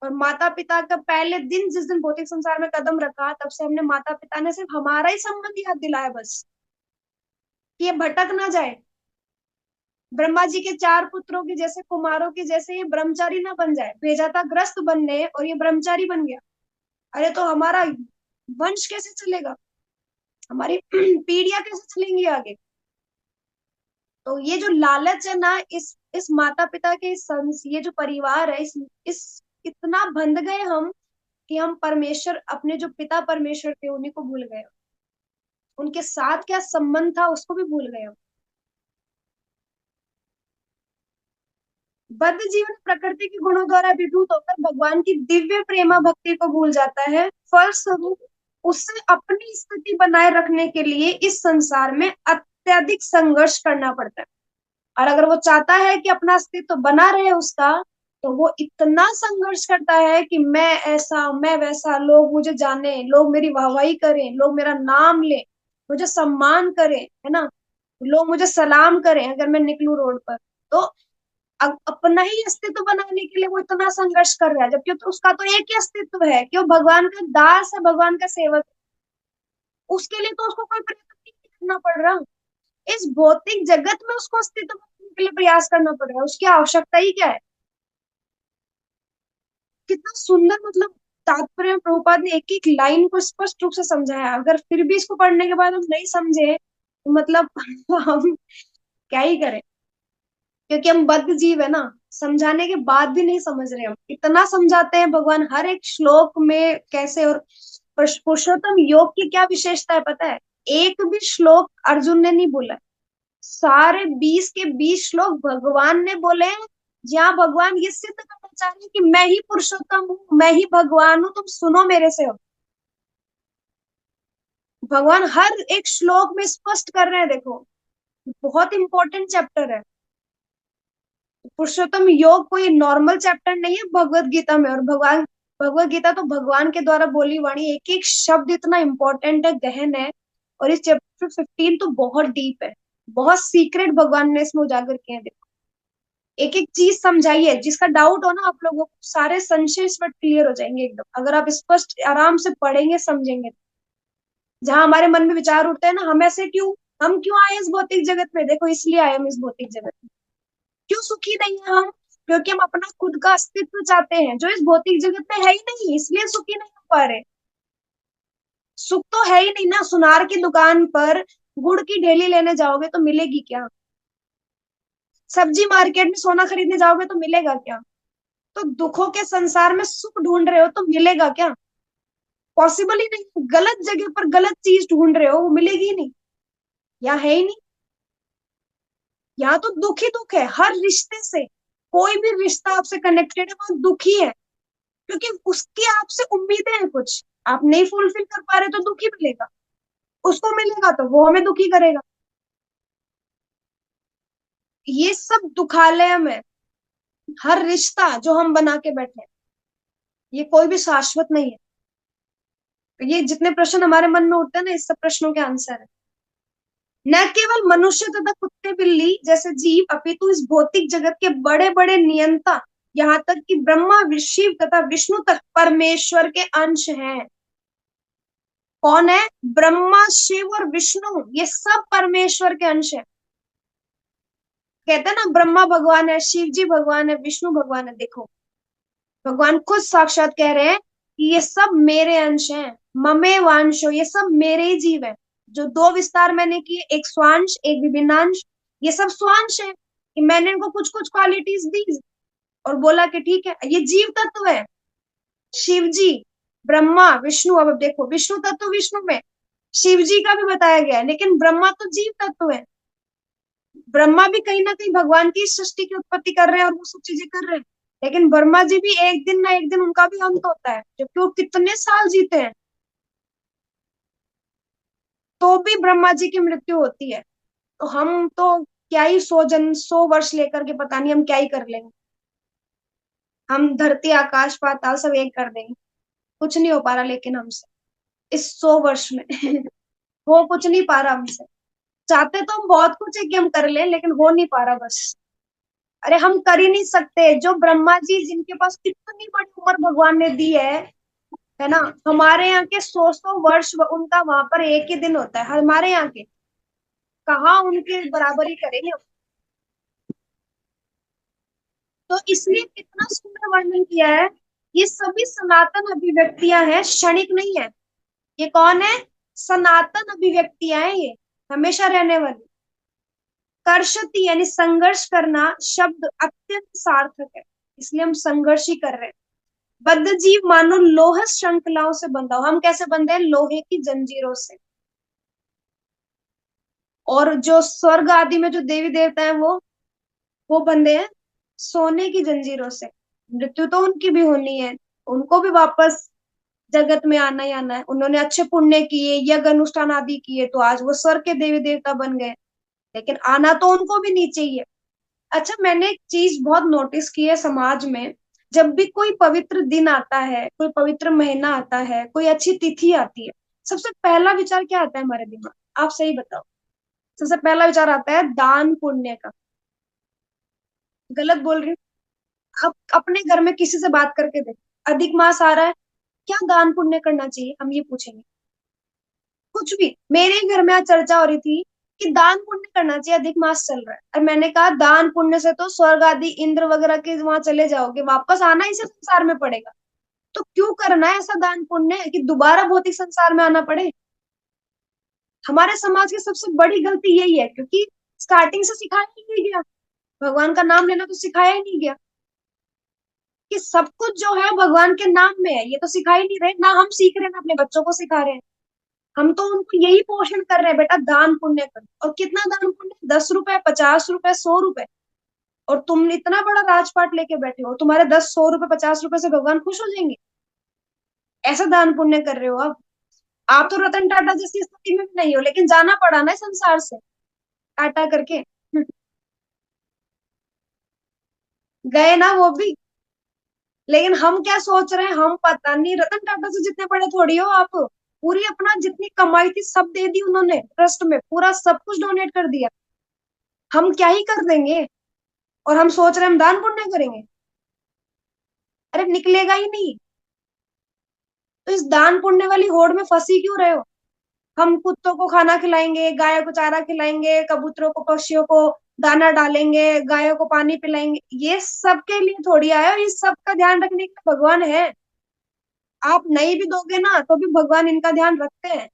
और माता पिता का पहले दिन जिस दिन भौतिक संसार में कदम रखा, तब से हमने माता पिता ने सिर्फ हमारा ही संबंध याद दिलाया बस, कि ये भटक ना जाए। ब्रह्मा जी के 4 पुत्रों की जैसे, कुमारों की जैसे, ये ब्रह्मचारी ना बन जाए। भेजा था ग्रस्त बनने और ये ब्रह्मचारी बन गया। अरे तो हमारा वंश कैसे चलेगा, हमारी पीढ़ियां कैसे चलेंगी आगे? तो ये जो लालच है ना, इस माता पिता के ये जो परिवार है, इस इतना बंध गए हम कि हम परमेश्वर, अपने जो पिता परमेश्वर थे उन्हीं को भूल गए। उनके साथ क्या संबंध था उसको भी भूल गए हम। बद्ध जीवन प्रकृति के गुणों द्वारा विभूत होकर भगवान की दिव्य प्रेमा भक्ति को भूल जाता है। फलस्वरूप उससे अपनी स्थिति बनाए रखने के लिए इस संसार में अत्यधिक संघर्ष करना पड़ता है। और अगर वो चाहता है कि अपना अस्तित्व तो बना रहे उसका, तो वो इतना संघर्ष करता है कि मैं ऐसा, मैं वैसा, लोग मुझे जाने, लोग मेरी वाहवाही करें, लोग मेरा नाम लें, मुझे सम्मान करें, है ना, लोग मुझे सलाम करें अगर मैं निकलूं रोड पर। तो अपना ही अस्तित्व बनाने के लिए वो इतना संघर्ष कर रहा है, जबकि तो उसका तो एक ही अस्तित्व है कि वो भगवान का दास है, भगवान का सेवक है। उसके लिए तो उसको कोई प्रयत्न नहीं करना पड़ रहा। इस भौतिक जगत में उसको अस्तित्व बनाने के लिए प्रयास करना पड़ रहा है। उसकी आवश्यकता ही क्या है? कितना सुंदर, मतलब तात्पर्य में प्रभुपाद ने एक एक लाइन को स्पष्ट रूप से समझाया। अगर फिर भी इसको पढ़ने के बाद हम नहीं समझे तो मतलब हम क्या ही करें, क्योंकि हम बद्ध जीव है ना। समझाने के बाद भी नहीं समझ रहे, हम इतना समझाते हैं भगवान हर एक श्लोक में कैसे। और पुरुषोत्तम योग की क्या विशेषता है पता है? एक भी श्लोक अर्जुन ने नहीं बोला। सारे 20 के 20 श्लोक भगवान ने बोले हैं, जहाँ भगवान ये सिद्ध करना चाह रहे हैं कि मैं ही पुरुषोत्तम हूँ, मैं ही भगवान हूँ, तुम सुनो मेरे से हो। भगवान हर एक श्लोक में स्पष्ट कर रहे हैं, देखो बहुत इंपॉर्टेंट चैप्टर है। पुरुषोत्तम योग कोई नॉर्मल चैप्टर नहीं है भगवत गीता में। और भगवत गीता तो भगवान के द्वारा बोली वाणी, एक एक शब्द इतना इंपॉर्टेंट है, गहन है। और इस चैप्टर 15 तो बहुत डीप है, बहुत सीक्रेट भगवान ने इसमें उजागर किए हैं। देखो एक एक चीज समझाई है, जिसका डाउट हो ना आप लोगों को, सारे संशय इस पर क्लियर हो जाएंगे एकदम, अगर आप स्पष्ट आराम से पढ़ेंगे समझेंगे। जहां हमारे मन में विचार उठते हैं ना, हम ऐसे क्यों, हम क्यों आए इस भौतिक जगत में, देखो इसलिए आए हम इस भौतिक जगत में। क्यों सुखी नहीं है हम? क्योंकि हम अपना खुद का अस्तित्व चाहते हैं, जो इस भौतिक जगत में है ही नहीं, इसलिए सुखी नहीं हो पा रहे। सुख तो है ही नहीं ना। सुनार की दुकान पर गुड़ की ढेली लेने जाओगे तो मिलेगी क्या? सब्जी मार्केट में सोना खरीदने जाओगे तो मिलेगा क्या? तो दुखों के संसार में सुख ढूंढ रहे हो तो मिलेगा क्या? पॉसिबल ही नहीं। गलत जगह पर गलत चीज ढूंढ रहे हो, वो मिलेगी ही नहीं, यहाँ है ही नहीं। यहाँ तो दुख ही दुख है हर रिश्ते से। कोई भी रिश्ता आपसे कनेक्टेड है वो दुखी है, क्योंकि उसकी आपसे उम्मीदें हैं कुछ, आप नहीं फुलफिल कर पा रहे तो दुखी मिलेगा। उसको मिलेगा तो वो हमें दुखी करेगा। ये सब दुखालय में हर रिश्ता जो हम बना के बैठे हैं, ये कोई भी शाश्वत नहीं है। तो ये जितने प्रश्न हमारे मन में उठते हैं ना, इस सब प्रश्नों के आंसर है। न केवल मनुष्य तथा कुत्ते बिल्ली जैसे जीव, अपितु इस भौतिक जगत के बड़े बड़े नियंता, यहाँ तक कि ब्रह्मा शिव तथा विष्णु तक परमेश्वर के अंश हैं। कौन है? ब्रह्मा शिव और विष्णु, ये सब परमेश्वर के अंश है। कहते हैं ना ब्रह्मा भगवान है, शिव जी भगवान है, विष्णु भगवान है। देखो भगवान खुद साक्षात कह रहे हैं कि ये सब मेरे अंश हैं। ममे वांशो, ये सब मेरे ही जीव है। जो दो विस्तार मैंने किए, एक स्वांश एक विभिन्नांश, ये सब स्वांश है कि मैंने इनको कुछ कुछ क्वालिटीज दी और बोला कि ठीक है ये जीव तत्व है। शिव जी, ब्रह्मा विष्णु, अब देखो विष्णु तत्व विष्णु में शिव जी का भी बताया गया है, लेकिन ब्रह्मा तो जीव तत्व है। ब्रह्मा भी कहीं ना कहीं भगवान की सृष्टि की उत्पत्ति कर रहे हैं और वो सब चीजें कर रहे हैं। लेकिन ब्रह्मा जी भी एक दिन ना एक दिन उनका भी अंत होता है, जबकि वो कितने साल जीते हैं तो भी ब्रह्मा जी की मृत्यु होती है। तो हम तो क्या ही 100 वर्ष लेकर के पता नहीं हम क्या ही कर लेंगे। हम धरती आकाश पाताल सब एक कर देंगे, कुछ नहीं हो पा रहा लेकिन हमसे इस 100 वर्ष में हो कुछ नहीं पा रहा हमसे। चाहते तो हम बहुत कुछ है कि हम कर लें, लेकिन हो नहीं पा रहा बस। अरे हम कर ही नहीं सकते जो ब्रह्मा जी, जिनके पास कितनी बड़ी उम्र भगवान ने दी है ना। हमारे यहाँ के 100 100 वर्ष उनका वहां पर एक ही दिन होता है, हमारे यहाँ के कहाँ उनके बराबरी करेंगे हम। तो इसलिए कितना सुंदर वर्णन किया है। ये सभी सनातन अभिव्यक्तियां हैं, क्षणिक नहीं है। ये कौन है? सनातन अभिव्यक्तियां हैं, ये हमेशा रहने वाली। कर्षति यानी संघर्ष करना शब्द अत्यंत सार्थक है, इसलिए हम संघर्ष ही कर रहे हैं। बद्ध जीव मानो लोह श्रृंखलाओं से बंधा हो। हम कैसे बंधे हैं? लोहे की जंजीरों से। और जो स्वर्ग आदि में जो देवी देवता है वो बंधे हैं सोने की जंजीरों से। मृत्यु तो उनकी भी होनी है, उनको भी वापस जगत में आना ही आना है। उन्होंने अच्छे पुण्य किए, यज्ञ अनुष्ठान आदि किए, तो आज वो स्वर्ग के देवी देवता बन गए। लेकिन आना तो उनको भी नीचे ही है। अच्छा, मैंने एक चीज बहुत नोटिस की है समाज में। जब भी कोई पवित्र दिन आता है, कोई पवित्र महीना आता है, कोई अच्छी तिथि आती है, सबसे पहला विचार क्या आता है हमारे दिमाग? आप सही बताओ। सबसे पहला विचार आता है दान पुण्य का। गलत बोल रही हूँ? अब अपने घर में किसी से बात करके देख, अधिक मास आ रहा है, क्या दान पुण्य करना चाहिए, हम ये पूछेंगे? कुछ भी। मेरे ही घर में आज चर्चा हो रही थी कि दान पुण्य करना चाहिए, अधिक मास चल रहा है, और मैंने कहा दान पुण्य से तो स्वर्ग आदि इंद्र वगैरह के वहां चले जाओगे, वापस आना इसी संसार में पड़ेगा। तो क्यों करना है ऐसा दान पुण्य कि दोबारा भौतिक संसार में आना पड़े? हमारे समाज की सबसे बड़ी गलती यही है, क्योंकि स्टार्टिंग से सिखाया ही नहीं गया, भगवान का नाम लेना तो सिखाया ही नहीं गया, कि सब कुछ जो है भगवान के नाम में है, ये तो सिखा ही नहीं रहे ना, हम सीख रहे हैं ना अपने बच्चों को सिखा रहे हैं। हम तो उनको यही पोषण कर रहे हैं, बेटा दान पुण्य करो। और कितना दान पुण्य, 10 रुपए, 50 रुपए, 100 रुपए। और तुम इतना बड़ा राजपाट लेके बैठे हो, तुम्हारे 10, 100 रुपए, 50 रुपए से भगवान खुश हो जाएंगे? ऐसा दान पुण्य कर रहे हो आप तो रतन टाटा जैसी स्थिति में भी नहीं हो, लेकिन जाना पड़ा ना इस संसार से, टाटा करके। गए ना वो भी। लेकिन हम क्या सोच रहे हैं, हम पता नहीं रतन टाटा से जितने बड़े थोड़ी हो आप। पूरी अपना जितनी कमाई थी सब दे दी उन्होंने, ट्रस्ट में पूरा सब कुछ डोनेट कर दिया। हम क्या ही कर देंगे? और हम सोच रहे हैं हम दान पुण्य करेंगे? अरे निकलेगा ही नहीं। तो इस दान पुण्य वाली होड़ में फंसी क्यों रहे हो? हम कुत्तों को खाना खिलाएंगे, गायों को चारा खिलाएंगे, कबूतरों को, पक्षियों को दाना डालेंगे, गायों को पानी पिलाएंगे, ये सब के लिए थोड़ी आए हो, इस सब का ध्यान रखने का भगवान है। आप नहीं भी दोगे ना तो भी भगवान इनका ध्यान रखते हैं।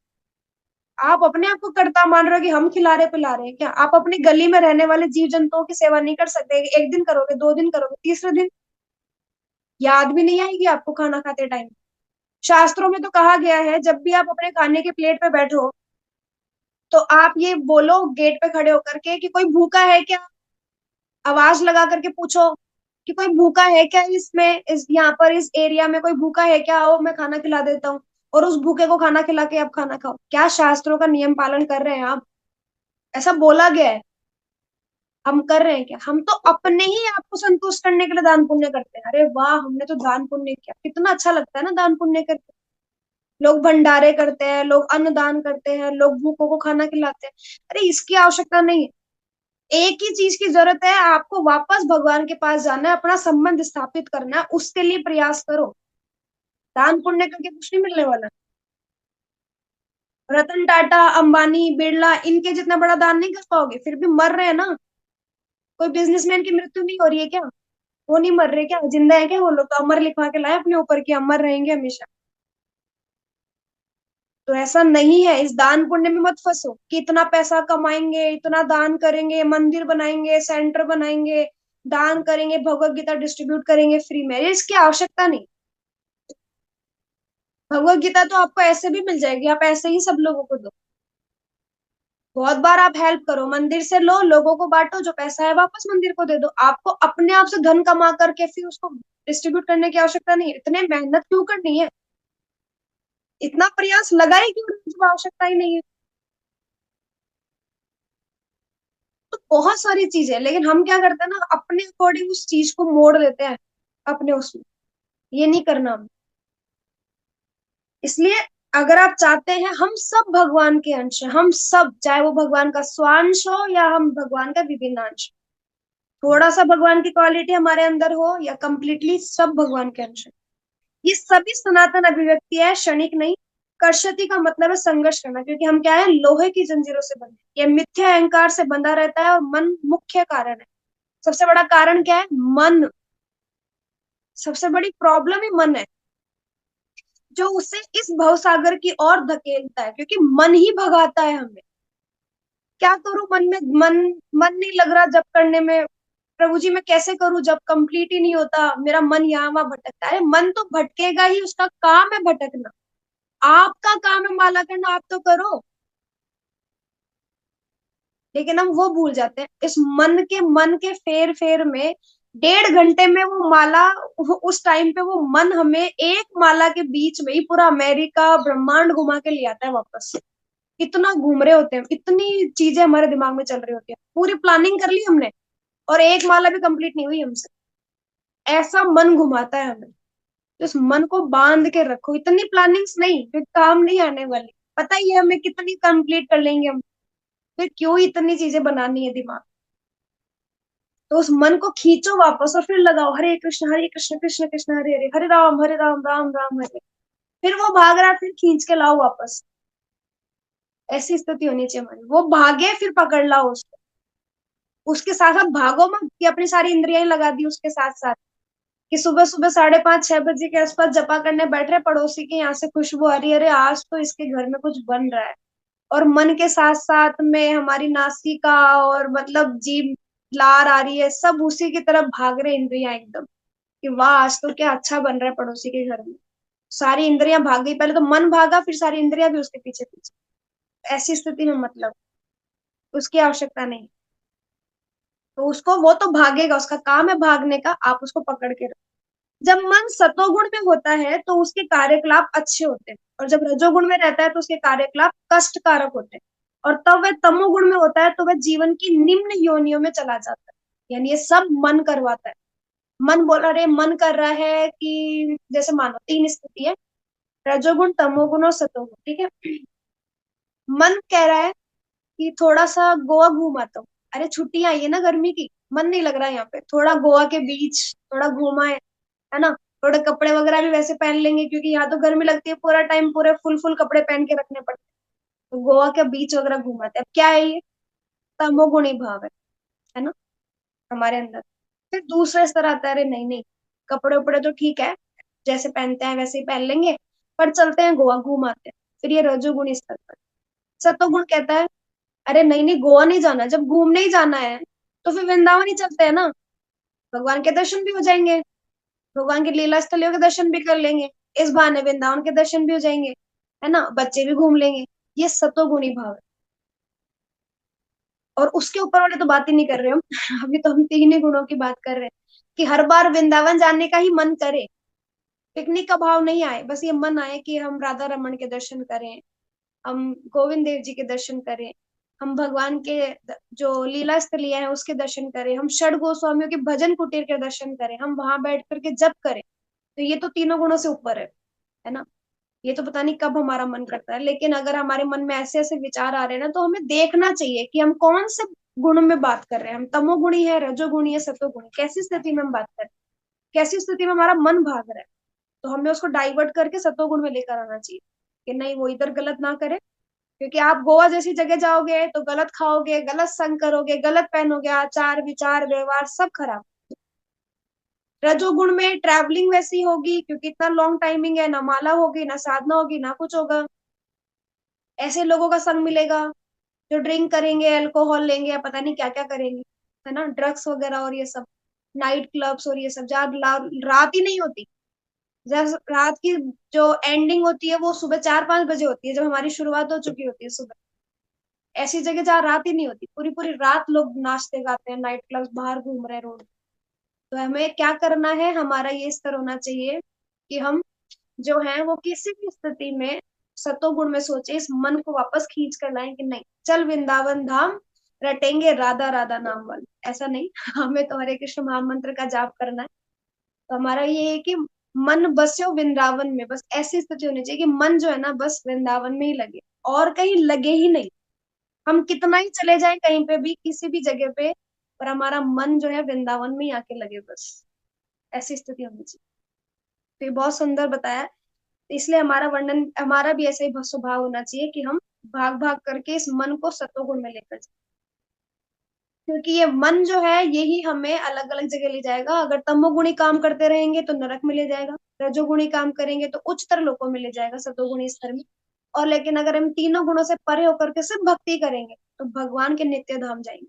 आप अपने आप को कर्ता मान रहे हो कि हम खिला रहे पिला रहे हैं क्या? आप अपनी गली में रहने वाले जीव जंतुओं की सेवा नहीं कर सकते? एक दिन करोगे, 2 दिन करोगे, तीसरे दिन याद भी नहीं आएगी आपको खाना खाते टाइम? शास्त्रों में तो कहा गया है, जब भी आप अपने खाने के प्लेट पे बैठो तो आप ये बोलो गेट पे खड़े होकर के कि कोई भूखा है क्या। आवाज लगा करके पूछो कि कोई भूखा है क्या, इसमें इस यहाँ पर इस एरिया में कोई भूखा है क्या, आओ मैं खाना खिला देता हूँ। और उस भूखे को खाना खिला के आप खाना खाओ। क्या शास्त्रों का नियम पालन कर रहे हैं आप? ऐसा बोला गया है। हम कर रहे हैं क्या? हम तो अपने ही आपको संतुष्ट करने के लिए दान पुण्य करते हैं। अरे वाह, हमने तो दान पुण्य किया, कितना अच्छा लगता है ना दान पुण्य करके। लोग भंडारे करते हैं, लोग अन्नदान करते हैं, लोग भूखों को खाना खिलाते हैं। अरे इसकी आवश्यकता नहीं है। एक ही चीज की जरूरत है, आपको वापस भगवान के पास जाना है, अपना संबंध स्थापित करना है, उसके लिए प्रयास करो। दान पुण्य करके कुछ नहीं मिलने वाला। रतन टाटा, अंबानी, बिरला, इनके जितना बड़ा दान नहीं कर पाओगे, फिर भी मर रहे हैं ना। कोई बिजनेसमैन की मृत्यु नहीं हो रही है क्या? वो नहीं मर रहे क्या? जिंदा है क्या? वो लोग तो अमर लिखवा के लाए अपने ऊपर कि अमर रहेंगे हमेशा। तो ऐसा नहीं है, इस दान पुण्य में मत फंसो कि इतना पैसा कमाएंगे, इतना दान करेंगे, मंदिर बनाएंगे, सेंटर बनाएंगे, दान करेंगे, भगवत गीता डिस्ट्रीब्यूट करेंगे फ्री में, इसकी आवश्यकता नहीं। भगवत गीता तो आपको ऐसे भी मिल जाएगी, आप ऐसे ही सब लोगों को दो। बहुत बार आप हेल्प करो, मंदिर से लो, लोगों को बांटो, जो पैसा है वापस मंदिर को दे दो। आपको अपने आप से धन कमा करके फिर उसको डिस्ट्रीब्यूट करने की आवश्यकता नहीं है। इतने मेहनत क्यों करनी है? इतना प्रयास लगाए क्यों जब आवश्यकता ही नहीं है? तो बहुत सारी चीजें, लेकिन हम क्या करते हैं ना, अपने अकॉर्डिंग उस चीज को मोड़ देते हैं अपने उसमें। ये नहीं करना हमें। इसलिए अगर आप चाहते हैं, हम सब भगवान के अंश हैं, हम सब, चाहे वो भगवान का स्वांश हो या हम भगवान का विभिन्न अंश, थोड़ा सा भगवान की क्वालिटी हमारे अंदर हो या कंप्लीटली सब भगवान के अंश है। ये सभी सनातन अभिव्यक्ति है, क्षणिक नहीं। कर्षति का मतलब है संघर्ष करना, क्योंकि हम क्या है, लोहे की जंजीरों से बंधे। ये मिथ्या अहंकार से बंधा रहता है, और मन मुख्य कारण है। सबसे बड़ा कारण क्या है? मन। सबसे बड़ी प्रॉब्लम ही मन है, जो उसे इस भवसागर की ओर धकेलता है, क्योंकि मन ही भगाता है हमें। क्या करूं, मन में मन, मन नहीं लग रहा जब करने में। प्रभु जी मैं कैसे करूं जब कंप्लीट ही नहीं होता, मेरा मन यहाँ वहां भटकता है। अरे मन तो भटकेगा ही, उसका काम है भटकना। आपका काम है माला करना, आप तो करो। लेकिन हम वो भूल जाते हैं, इस मन के फेर फेर में 1.5 घंटे में वो माला, उस टाइम पे वो मन हमें एक माला के बीच में ही पूरा अमेरिका ब्रह्मांड घुमा के ले आता है वापस। इतना घूम रहे होते हैं, इतनी चीजें हमारे दिमाग में चल रही होती है, पूरी प्लानिंग कर ली हमने, और एक माला भी कंप्लीट नहीं हुई हमसे। ऐसा मन घुमाता है हमें। तो इस मन को बांध के रखो, इतनी प्लानिंग्स नहीं फिर काम नहीं आने वाली। पता ही है हमें कितनी कंप्लीट कर लेंगे हम, फिर क्यों इतनी चीजें बनानी है दिमाग। तो उस मन को खींचो वापस और फिर लगाओ हरे कृष्ण कृष्ण कृष्ण हरे हरे, हरे राम राम राम हरे। फिर वो भाग रहा है, फिर खींच के लाओ वापस। ऐसी स्थिति होनी चाहिए हमारी, वो भागे फिर पकड़ लाओ उसको। उसके साथ साथ भागो मत कि अपनी सारी इंद्रियां ही लगा दी उसके साथ साथ, कि सुबह सुबह 5:30-6 बजे के आसपास जपा करने बैठ रहे, पड़ोसी के यहाँ से खुशबू आ रही है, अरे आज तो इसके घर में कुछ बन रहा है। और मन के साथ साथ में हमारी नासिका और मतलब जीभ, लार आ रही है, सब उसी की तरफ भाग रहे इंद्रियां एकदम, कि वाह आज तो क्या अच्छा बन रहा है पड़ोसी के घर में। सारी इंद्रियां भाग गई, पहले तो मन भागा फिर सारी इंद्रियां भी उसके पीछे पीछे। ऐसी स्थिति में मतलब उसकी आवश्यकता नहीं। तो उसको, वो तो भागेगा, उसका काम है भागने का, आप उसको पकड़ के रखो। जब मन सतोगुण में होता है तो उसके कार्यकलाप अच्छे होते हैं, और जब रजोगुण में रहता है तो उसके कार्यकलाप कष्टकारक होते हैं। और तब वह तमोगुण में होता है तो वह जीवन की निम्न योनियों में चला जाता है। यानी ये सब मन करवाता है। मन बोल रहे, मन कर रहा है कि जैसे मानो तीन स्थिति है, रजोगुण तमोगुण और सतोगुण, ठीक है। मन कह रहा है कि थोड़ा सा गोवा घूम आता हूँ, अरे छुट्टियां आई है ना गर्मी की, मन नहीं लग रहा है यहाँ पे, थोड़ा गोवा के बीच थोड़ा घूमा है ना। थोड़े कपड़े वगैरह भी वैसे पहन लेंगे क्योंकि यहाँ तो गर्मी लगती है, पूरा टाइम पूरे फुल फुल कपड़े पहन के रखने पड़ते हैं। तो गोवा के बीच वगैरह घुमाते हैं। अब क्या है ये, तमोगुणी भाव है ना, हमारे अंदर। फिर दूसरा स्तर आता है, अरे नहीं नहीं, कपड़े उपड़े तो ठीक है, जैसे पहनते हैं वैसे ही पहन लेंगे, पर चलते हैं गोवा घूम आते हैं। फिर ये रजोगुणी स्तर पर। सतोगुण कहता है, अरे नहीं नहीं, गोवा नहीं जाना, जब घूमने ही जाना है तो फिर वृंदावन ही चलते हैं ना, भगवान के दर्शन भी हो जाएंगे, भगवान के लीला स्थलियों के दर्शन भी कर लेंगे, इस बहाने वृंदावन के दर्शन भी हो जाएंगे, है ना, बच्चे भी घूम लेंगे। ये सतोगुणी भाव है। और उसके ऊपर वाले तो बात ही नहीं कर रहे हम अभी तो हम तीन ही गुणों की बात कर रहे हैं, कि हर बार वृंदावन जाने का ही मन करे, पिकनिक का भाव नहीं आए, बस ये मन आए कि हम राधा रमन के दर्शन करें, हम गोविंद देव जी के दर्शन करें, हम भगवान के जो लीला स्थलियां हैं उसके दर्शन करें, हम षड गोस्वामियों के भजन कुटीर के दर्शन करें, हम वहां बैठ करके जप करें। तो ये तो तीनों गुणों से ऊपर है ना। ये तो पता नहीं कब हमारा मन करता है, लेकिन अगर हमारे मन में ऐसे ऐसे विचार आ रहे हैं ना, तो हमें देखना चाहिए कि हम कौन से गुण में बात कर रहे हैं, हम तमोगुणी है, रजोगुणी है, सतोगुणी, कैसी स्थिति में हम बात कर रहे हैं, कैसी स्थिति में हमारा मन भाग रहा है। तो हमें उसको डाइवर्ट करके सतोगुण में लेकर आना चाहिए, कि नहीं वो इधर गलत ना करे। क्योंकि आप गोवा जैसी जगह जाओगे तो गलत खाओगे, गलत संग करोगे, गलत पहनोगे, आचार विचार व्यवहार सब खराब। रजोगुण में ट्रैवलिंग वैसी होगी क्योंकि इतना लॉन्ग टाइमिंग है, ना माला होगी ना साधना होगी ना कुछ होगा, ऐसे लोगों का संग मिलेगा जो ड्रिंक करेंगे, अल्कोहल लेंगे, या पता नहीं क्या क्या करेंगे, है ना, ड्रग्स वगैरह और ये सब, नाइट क्लब्स और ये सब, जहाँ रात ही नहीं होती। जब रात की जो एंडिंग होती है वो सुबह 4-5 बजे होती है, जब हमारी शुरुआत हो चुकी होती है सुबह। ऐसी जगह जहाँ रात ही नहीं होती, पूरी पूरी रात लोग नाचते गाते हैं, नाइट क्लब्स बाहर घूम रहे हैं रोड। तो हमें क्या करना है, हमारा ये स्तर होना चाहिए कि हम जो है वो किसी भी स्थिति में सतोगुण में सोचे, इस मन को वापस खींच कर लाएं कि नहीं चल वृंदावन धाम, रटेंगे राधा राधा नाम वाले, ऐसा नहीं हमें तो हरे कृष्ण महामंत्र का जाप करना है। तो हमारा ये है कि मन बस्यो वृंदावन में, बस ऐसी स्थिति होनी चाहिए कि मन जो है ना बस वृंदावन में ही लगे, और कहीं लगे ही नहीं। हम कितना ही चले जाएं कहीं पे भी, किसी भी जगह पे, पर हमारा मन जो है वृंदावन में ही आके लगे बस, ऐसी स्थिति होनी चाहिए। तो ये बहुत सुंदर बताया। इसलिए हमारा वर्णन, हमारा भी ऐसा ही स्वभाव होना चाहिए कि हम भाग भाग करके इस मन को सतोगुण में लेकर जाए। क्योंकि ये मन जो है यही हमें अलग अलग जगह ले जाएगा। अगर तमोगुणी काम करते रहेंगे तो नरक में ले जाएगा, रजोगुणी काम करेंगे तो उच्चतर लोकों में ले जाएगा, सतोगुणी स्तर में। और लेकिन अगर हम तीनों गुणों से परे होकर के सिर्फ भक्ति करेंगे तो भगवान के नित्य धाम जाएंगे।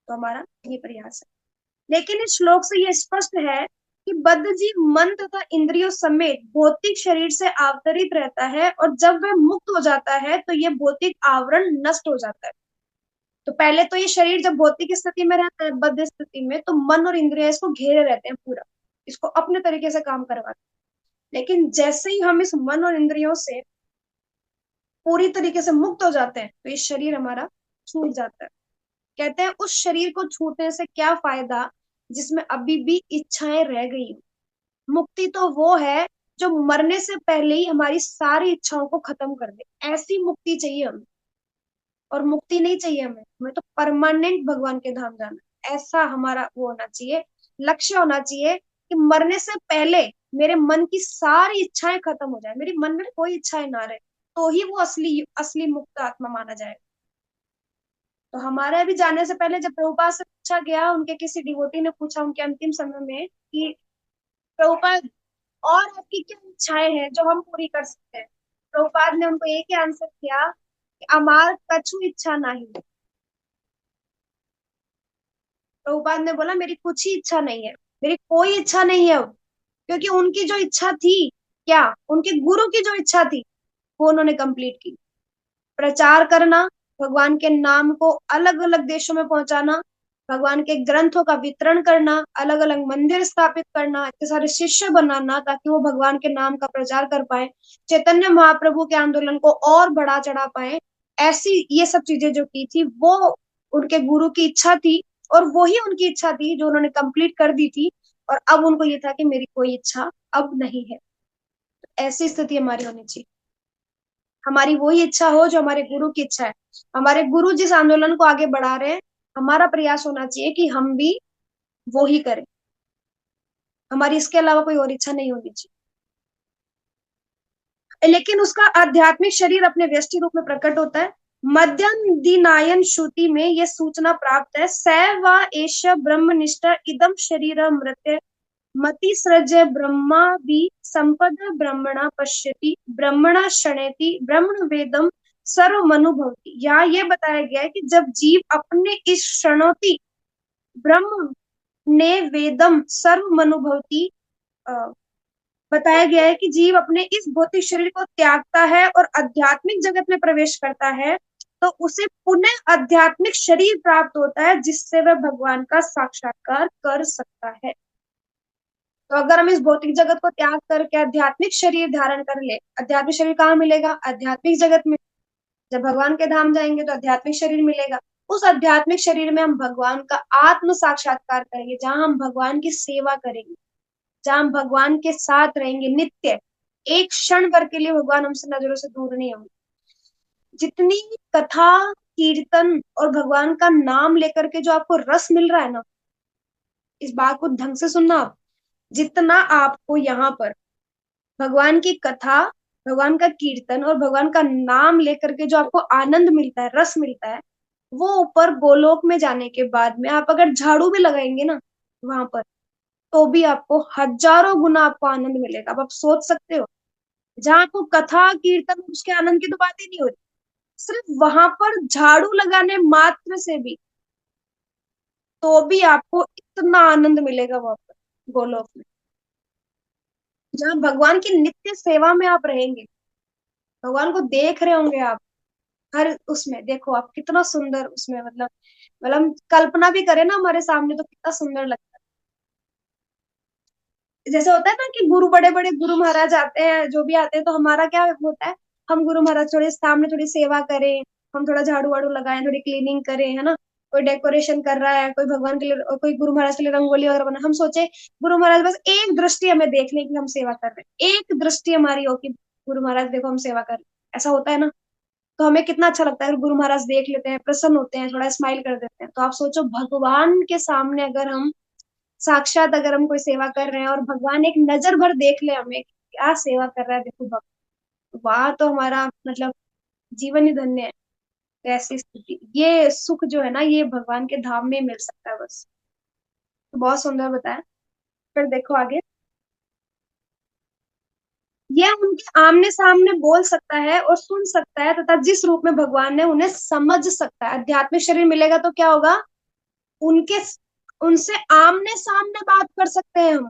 तो हमारा ये प्रयास है। लेकिन इस श्लोक से ये स्पष्ट है कि बद्ध जीव मन तथा इंद्रियों समेत भौतिक शरीर से आवतरित रहता है, और जब वह मुक्त हो जाता है तो ये भौतिक आवरण नष्ट हो जाता है। तो पहले तो ये शरीर जब भौतिक स्थिति में रहता है, बद्ध स्थिति में, तो मन और इंद्रिय इसको घेरे रहते हैं पूरा, इसको अपने तरीके से काम करवाते हैं। लेकिन जैसे ही हम इस मन और इंद्रियों से पूरी तरीके से मुक्त हो जाते हैं तो ये शरीर हमारा छूट जाता है। कहते हैं उस शरीर को छूटने से क्या फायदा जिसमें अभी भी इच्छाएं रह गई हो। मुक्ति तो वो है जो मरने से पहले ही हमारी सारी इच्छाओं को खत्म कर दे, ऐसी मुक्ति चाहिए हमें। और मुक्ति नहीं चाहिए हमें, हमें तो परमानेंट भगवान के धाम जाना है। ऐसा हमारा वो होना चाहिए, लक्ष्य होना चाहिए कि मरने से पहले मेरे मन की सारी इच्छाएं खत्म हो जाए, मेरी मन में कोई इच्छाएं ना रहे, तो ही वो असली असली मुक्त आत्मा माना जाएगा। तो हमारे अभी जाने से पहले जब प्रभुपाद से पूछा गया, उनके किसी डिवोटी ने पूछा उनके अंतिम समय में कि प्रभुपाद और आपकी क्या इच्छाएं हैं जो हम पूरी कर सकते हैं। प्रभुपाद ने उनको एक ही आंसर किया कि अमार कछु इच्छा नहीं। प्रभुपाद ने बोला मेरी कुछ ही इच्छा नहीं है, मेरी कोई इच्छा नहीं है अब। क्योंकि उनकी जो इच्छा थी, क्या, उनके गुरु की जो इच्छा थी वो उन्होंने कंप्लीट की। प्रचार करना, भगवान के नाम को अलग अलग देशों में पहुंचाना, भगवान के ग्रंथों का वितरण करना, अलग अलग मंदिर स्थापित करना, इतने सारे शिष्य बनाना ताकि वो भगवान के नाम का प्रचार कर पाए, चैतन्य महाप्रभु के आंदोलन को और बढ़ा चढ़ा पाए। ऐसी ये सब चीजें जो की थी वो उनके गुरु की इच्छा थी, और वही उनकी इच्छा थी जो उन्होंने कंप्लीट कर दी थी। और अब उनको ये था कि मेरी कोई इच्छा अब नहीं है। ऐसी स्थिति हमारी होनी चाहिए, हमारी वही इच्छा हो जो हमारे गुरु की इच्छा है। हमारे गुरु जिस आंदोलन को आगे बढ़ा रहे हैं, हमारा प्रयास होना चाहिए कि हम भी वो ही करें, हमारी इसके अलावा कोई और इच्छा नहीं होनी चाहिए। लेकिन उसका आध्यात्मिक शरीर अपने व्यष्टि रूप में प्रकट होता है। मध्यम दिनायन श्रुति में यह सूचना प्राप्त है, सैव व एष ब्रह्मनिष्ठ इदम शरीर मृत्य मति सृज ब्रह्मा भी संपद ब्रह्मणा पश्यति ब्रह्मणा शणैति ब्रह्म वेदम सर्वमनुभवति। यहाँ ये बताया गया है कि जब जीव अपने इस क्षणोति ब्रह्म ने वेदम सर्वमनुभवति, बताया गया है कि जीव अपने इस भौतिक शरीर को त्यागता है और आध्यात्मिक जगत में प्रवेश करता है, तो उसे पुनः आध्यात्मिक शरीर प्राप्त होता है जिससे वह भगवान का साक्षात्कार कर सकता है। तो अगर हम इस भौतिक जगत को त्याग करके आध्यात्मिक शरीर धारण कर ले, आध्यात्मिक शरीर कहाँ मिलेगा? आध्यात्मिक जगत में। जब भगवान के धाम जाएंगे तो आध्यात्मिक शरीर मिलेगा। उस आध्यात्मिक शरीर में हम भगवान का आत्म साक्षात्कार करेंगे, जहां हम भगवान की सेवा करेंगे, जहां हम भगवान के साथ रहेंगे नित्य। एक क्षण भर के लिए भगवान हमसे नजरों से दूर नहीं होंगे। जितनी कथा कीर्तन और भगवान का नाम लेकर के जो आपको रस मिल रहा है ना, इस बात को ढंग से सुनना आप। जितना आपको यहाँ पर भगवान की कथा, भगवान का कीर्तन और भगवान का नाम लेकर के जो आपको आनंद मिलता है, रस मिलता है, वो ऊपर गोलोक में जाने के बाद में आप अगर झाड़ू भी लगाएंगे ना वहां पर, तो भी आपको हजारों गुना आपको आनंद मिलेगा। अब आप सोच सकते हो, जहाँ आपको कथा कीर्तन उसके आनंद की तो बात ही नहीं हो रही, सिर्फ वहां पर झाड़ू लगाने मात्र से भी, तो भी आपको इतना आनंद मिलेगा वहां पर गोलोक में, जहाँ भगवान की नित्य सेवा में आप रहेंगे, भगवान को देख रहे होंगे आप। हर उसमें देखो आप कितना सुंदर उसमें, मतलब हम कल्पना भी करें ना हमारे सामने तो कितना सुंदर लगता है। जैसे होता है ना कि गुरु, बड़े बड़े गुरु महाराज आते हैं, जो भी आते हैं, तो हमारा क्या होता है, हम गुरु महाराज थोड़े सामने थोड़ी सेवा करें, हम थोड़ा झाड़ू वाड़ू लगाएं, थोड़ी क्लीनिंग करें, है ना। कोई डेकोरेशन कर रहा है, कोई भगवान के लिए, कोई गुरु महाराज के लिए रंगोली वगैरह बना, हम सोचे गुरु महाराज बस एक दृष्टि हमें देख लें कि हम सेवा कर रहे हैं, एक दृष्टि हमारी हो कि गुरु महाराज देखो हम सेवा कर रहे हैं, ऐसा होता है ना। तो हमें कितना अच्छा लगता है, गुरु महाराज देख लेते हैं, प्रसन्न होते हैं, थोड़ा स्माइल कर देते हैं। तो आप सोचो भगवान के सामने अगर हम साक्षात, अगर हम कोई सेवा कर रहे हैं और भगवान एक नजर भर देख ले हमें, क्या सेवा कर रहा है देखो भक्त, वाह, तो हमारा मतलब जीवन ही धन्य है। तो ऐसी स्थिति, ये सुख जो है ना, ये भगवान के धाम में मिल सकता है बस। तो बहुत सुंदर बताया। फिर देखो आगे, यह उनके आमने सामने बोल सकता है और सुन सकता है, तथा जिस रूप में भगवान ने उन्हें समझ सकता है। आध्यात्मिक शरीर मिलेगा तो क्या होगा, उनके उनसे आमने सामने बात कर सकते हैं हम।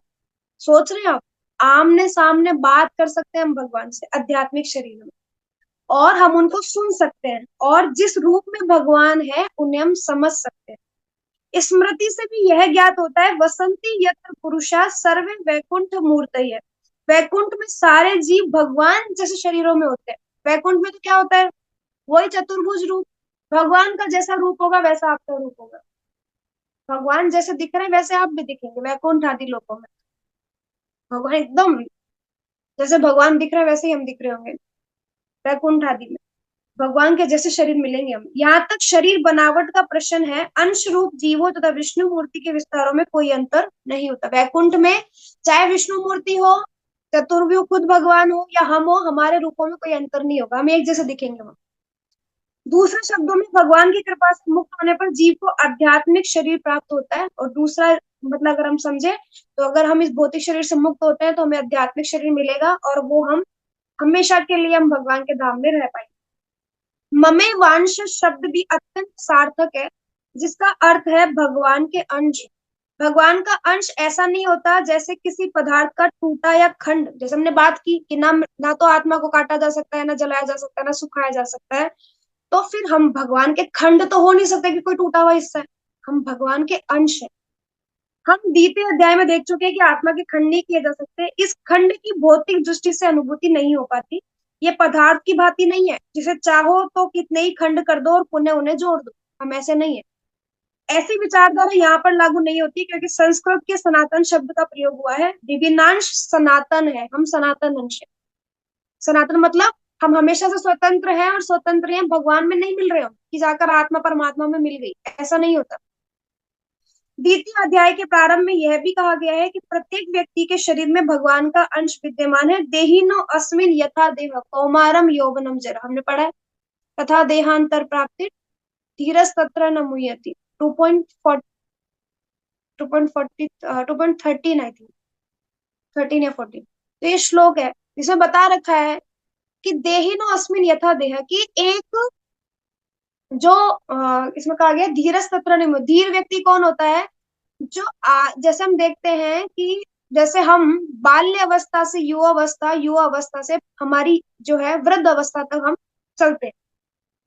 सोच रहे हैं आप, आमने सामने बात कर सकते हैं हम भगवान से आध्यात्मिक शरीर में, और हम उनको सुन सकते हैं, और जिस रूप में भगवान है उन्हें हम समझ सकते हैं। स्मृति से भी यह ज्ञात होता है, वसंती यत्र पुरुषा सर्वे वैकुंठ मूर्तयः। वैकुंठ में सारे जीव भगवान जैसे शरीरों में होते हैं। वैकुंठ में तो क्या होता है, वही चतुर्भुज रूप, भगवान का जैसा रूप होगा वैसा आपका रूप होगा। भगवान जैसे दिख रहे हैं वैसे आप भी दिखेंगे वैकुंठ आदि लोकों में। भगवान एकदम जैसे भगवान दिख रहे हैं वैसे ही हम दिख रहे होंगे वैकुंठ आदि में। भगवान के जैसे शरीर मिलेंगे हम। यहाँ तक शरीर बनावट का प्रश्न है, अंश रूप जीवों तथा विष्णु मूर्ति के विस्तारों में कोई अंतर नहीं होता। वैकुंठ में चाहे विष्णु मूर्ति हो, चतुर्व्यूह खुद भगवान हो या हम हो, हमारे रूपों में कोई अंतर नहीं होगा, हम एक जैसे दिखेंगे वहां। दूसरे शब्दों में भगवान की कृपा से मुक्त होने पर जीव को आध्यात्मिक शरीर प्राप्त होता है। और दूसरा मतलब अगर हम समझे तो अगर हम इस भौतिक शरीर से मुक्त होते हैं तो हमें आध्यात्मिक शरीर मिलेगा और वो हम हमेशा के लिए हम भगवान के धाम में रह पाएंगे। ममे वांश शब्द भी अत्यंत सार्थक है, जिसका अर्थ है भगवान के अंश। भगवान का अंश ऐसा नहीं होता जैसे किसी पदार्थ का टूटा या खंड, जैसे हमने बात की कि ना तो आत्मा को काटा जा सकता है, ना जलाया जा सकता है, ना सुखाया जा सकता है। तो फिर हम भगवान के खंड तो हो नहीं सकते कि कोई टूटा हुआ हिस्सा है। हम भगवान के अंश है। हम द्वितीय अध्याय में देख चुके हैं कि आत्मा के खंड नहीं किए जा सकते। इस खंड की भौतिक दृष्टि से अनुभूति नहीं हो पाती। ये पदार्थ की भांति नहीं है जिसे चाहो तो कितने ही खंड कर दो और पुनः उन्हें जोड़ दो। हम ऐसे नहीं है। ऐसी विचारधारा यहाँ पर लागू नहीं होती क्योंकि संस्कृत के सनातन शब्द का प्रयोग हुआ है। विभिन्नांश सनातन है, हम सनातन अंश है। सनातन मतलब हम हमेशा से स्वतंत्र हैं और स्वतंत्र हैं, भगवान में नहीं मिल रहे हो कि जाकर आत्मा परमात्मा में मिल गई, ऐसा नहीं होता। द्वितीय अध्याय के प्रारंभ में यह भी कहा गया है कि प्रत्येक व्यक्ति के शरीर में भगवान का अंश विद्यमान है। देहिनो अस्मिन यथा देह कौमारम यौवनम जरा, हमने पढ़ा है। तथा देहांतर प्राप्ति धीरज तत्र न मुह्यति। 2.40 2.40 2.13 आई थिंक, 13 या 14। तो ये श्लोक है जिसमें बता रखा है कि देहिनो अस्मिन यथा देह की एक जो इसमें कहा गया धीरज तत्र न मुह्यति। धीर व्यक्ति कौन होता है? जो जैसे हम देखते हैं कि जैसे हम बाल्य अवस्था से युवा अवस्था से हमारी जो है वृद्ध अवस्था तक हम चलते हैं।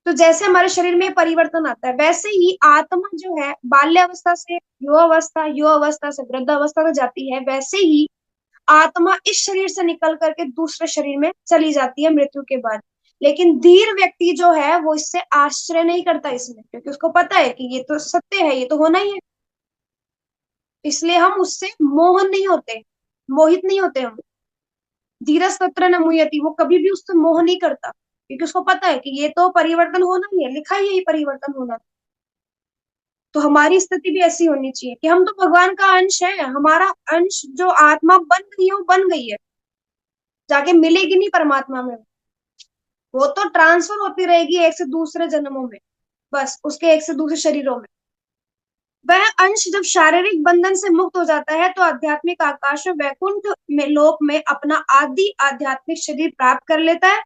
तो जैसे हमारे शरीर में परिवर्तन आता है वैसे ही आत्मा जो है बाल्य अवस्था से युवा अवस्था से वृद्ध अवस्था तक जाती है। वैसे ही आत्मा इस शरीर से निकल करके दूसरे शरीर में चली जाती है मृत्यु के बाद। लेकिन धीर व्यक्ति जो है वो इससे आश्चर्य नहीं करता इसमें, क्योंकि उसको पता है कि ये तो सत्य है, ये तो होना ही है। इसलिए हम उससे मोहन नहीं होते, मोहित नहीं होते हम। धीरज तत्र न मुह्यति, वो कभी भी उससे मोह नहीं करता क्योंकि उसको पता है कि ये तो परिवर्तन होना ही है, लिखा ही है ये परिवर्तन होना। तो हमारी स्थिति भी ऐसी होनी चाहिए कि हम तो भगवान का अंश है। हमारा अंश जो आत्मा बन गई है वो बन गई है, जाके मिलेगी नहीं परमात्मा में। वो तो ट्रांसफर होती रहेगी एक से दूसरे जन्मों में, बस उसके एक से दूसरे शरीरों में। वह अंश जब शारीरिक बंधन से मुक्त हो जाता है तो आध्यात्मिक आकाश में वैकुंठ में लोक में अपना आदि आध्यात्मिक शरीर प्राप्त कर लेता है,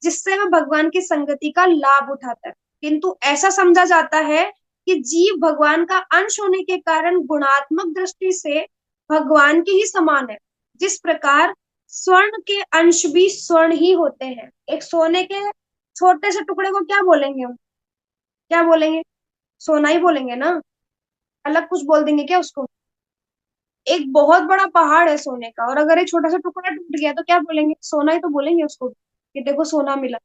जिससे वह भगवान की संगति का लाभ उठाता है। किंतु ऐसा समझा जाता है कि जीव भगवान का अंश होने के कारण गुणात्मक दृष्टि से भगवान के ही समान है। जिस प्रकार स्वर्ण के अंश भी स्वर्ण ही होते हैं। एक सोने के छोटे से टुकड़े को क्या बोलेंगे हम? क्या बोलेंगे? सोना ही बोलेंगे ना, अलग कुछ बोल देंगे क्या उसको? एक बहुत बड़ा पहाड़ है सोने का और अगर एक छोटा सा टुकड़ा टूट गया तो क्या बोलेंगे? सोना ही तो बोलेंगे उसको कि देखो सोना मिला।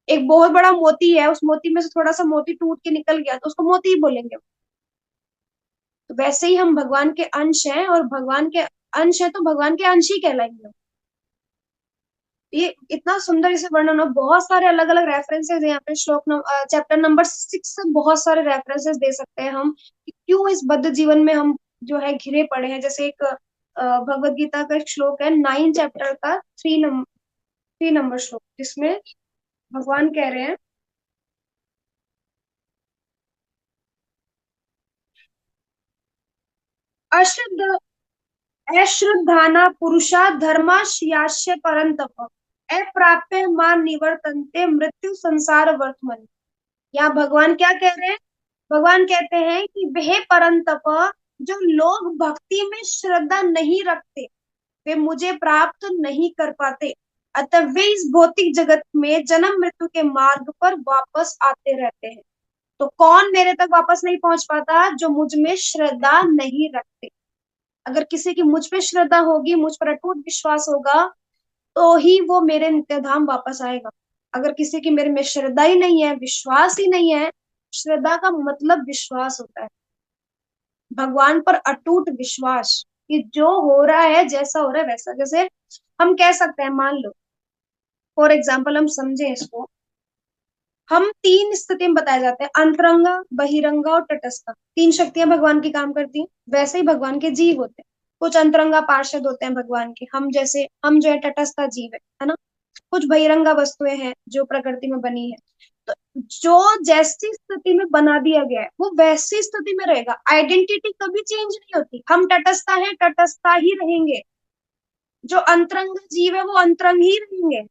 एक बहुत बड़ा मोती है, उस मोती में से थोड़ा सा मोती टूट के निकल गया तो उसको मोती ही बोलेंगे। तो वैसे ही हम भगवान के अंश हैं और भगवान के अंश है तो भगवान के अंश ही कहलाएंगे हम। ये इतना सुंदर इसे वर्णन हो, बहुत सारे अलग अलग रेफरेंसेस यहाँ पे चैप्टर नंबर 6 से बहुत सारे रेफरेंसेस दे सकते हैं हम कि क्यों इस बद्ध जीवन में हम जो है घिरे पड़े हैं। जैसे एक भगवत गीता का एक श्लोक है 9 चैप्टर का 3 नंबर श्लोक, जिसमें भगवान कह रहे हैं अशुद्ध अश्रद्धाना पुरुषा धर्माशयास्य परंतप अप्राप्य मान निवर्तन्ते मृत्यु संसार वर्तमान। यहाँ भगवान क्या कह रहे हैं? भगवान कहते हैं कि वह परंतप, जो लोग भक्ति में श्रद्धा नहीं रखते वे मुझे प्राप्त नहीं कर पाते, अतः वे इस भौतिक जगत में जन्म मृत्यु के मार्ग पर वापस आते रहते हैं। तो कौन मेरे तक वापस नहीं पहुंच पाता? जो मुझ में श्रद्धा नहीं रखते। अगर किसी की मुझ पे श्रद्धा होगी, मुझ पर अटूट विश्वास होगा, तो ही वो मेरे नित्य धाम वापस आएगा। अगर किसी की मेरे में श्रद्धा ही नहीं है, विश्वास ही नहीं है, श्रद्धा का मतलब विश्वास होता है, भगवान पर अटूट विश्वास कि जो हो रहा है जैसा हो रहा है वैसा। जैसे हम कह सकते हैं, मान लो फॉर एग्जाम्पल हम समझे इसको, हम तीन स्थिति में बताए जाते हैं, अंतरंगा, बहिरंगा और तटस्था। तीन शक्तियां भगवान की काम करती हैं। वैसे ही भगवान के जीव होते हैं। कुछ अंतरंगा पार्षद होते हैं भगवान के, हम जैसे, हम जो है तटस्था जीव है ना। कुछ बहिरंगा वस्तुएं हैं जो प्रकृति में बनी है। तो जो जैसी स्थिति में बना दिया गया है वो वैसी स्थिति में रहेगा। आइडेंटिटी कभी चेंज नहीं होती। हम तटस्था है, तटस्था ही रहेंगे। जो अंतरंग जीव है वो अंतरंग ही रहेंगे।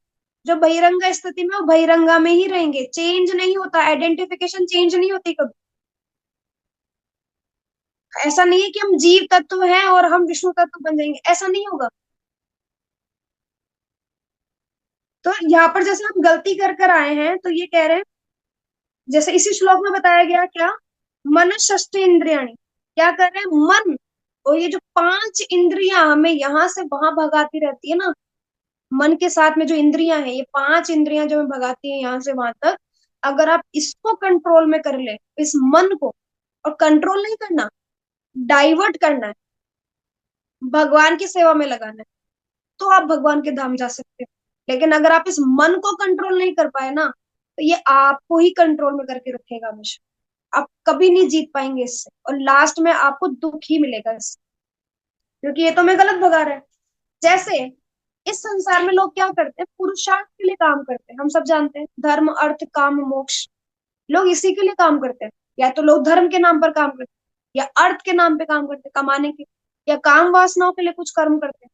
जो बहिरंग स्थिति में वो बहिरंगा में ही रहेंगे। चेंज नहीं होता, आइडेंटिफिकेशन चेंज नहीं होती कभी। ऐसा नहीं है कि हम जीव तत्व हैं और हम विष्णु तत्व बन जाएंगे, ऐसा नहीं होगा। तो यहाँ पर जैसे हम गलती कर कर आए हैं, तो ये कह रहे हैं, जैसे इसी श्लोक में बताया गया क्या, मन षष्ठ इंद्रियाणी, क्या कर रहे हैं मन। और ये जो पांच इंद्रियां हमें यहाँ से वहां भगाती रहती है ना, मन के साथ में जो इंद्रियां हैं, ये पांच इंद्रियां जो हमें भगाती हैं यहाँ से वहां तक, अगर आप इसको कंट्रोल में कर ले, इस मन को, और कंट्रोल नहीं करना, डाइवर्ट करना है, भगवान की सेवा में लगाना है, तो आप भगवान के धाम जा सकते हो। लेकिन अगर आप इस मन को कंट्रोल नहीं कर पाए ना, तो ये आपको ही कंट्रोल में करके रखेगा हमेशा। आप कभी नहीं जीत पाएंगे इससे, और लास्ट में आपको दुख ही मिलेगा इससे, क्योंकि ये तो मैं गलत भगा रहा है। जैसे इस संसार में लोग क्या करते हैं, पुरुषार्थ के लिए काम करते हैं, हम सब जानते हैं, धर्म अर्थ काम मोक्ष। लोग इसी के लिए काम करते हैं। या तो लोग धर्म के नाम पर काम करते हैं, या अर्थ के नाम पे काम करते हैं कमाने के, या काम वासनाओं के लिए कुछ कर्म करते हैं,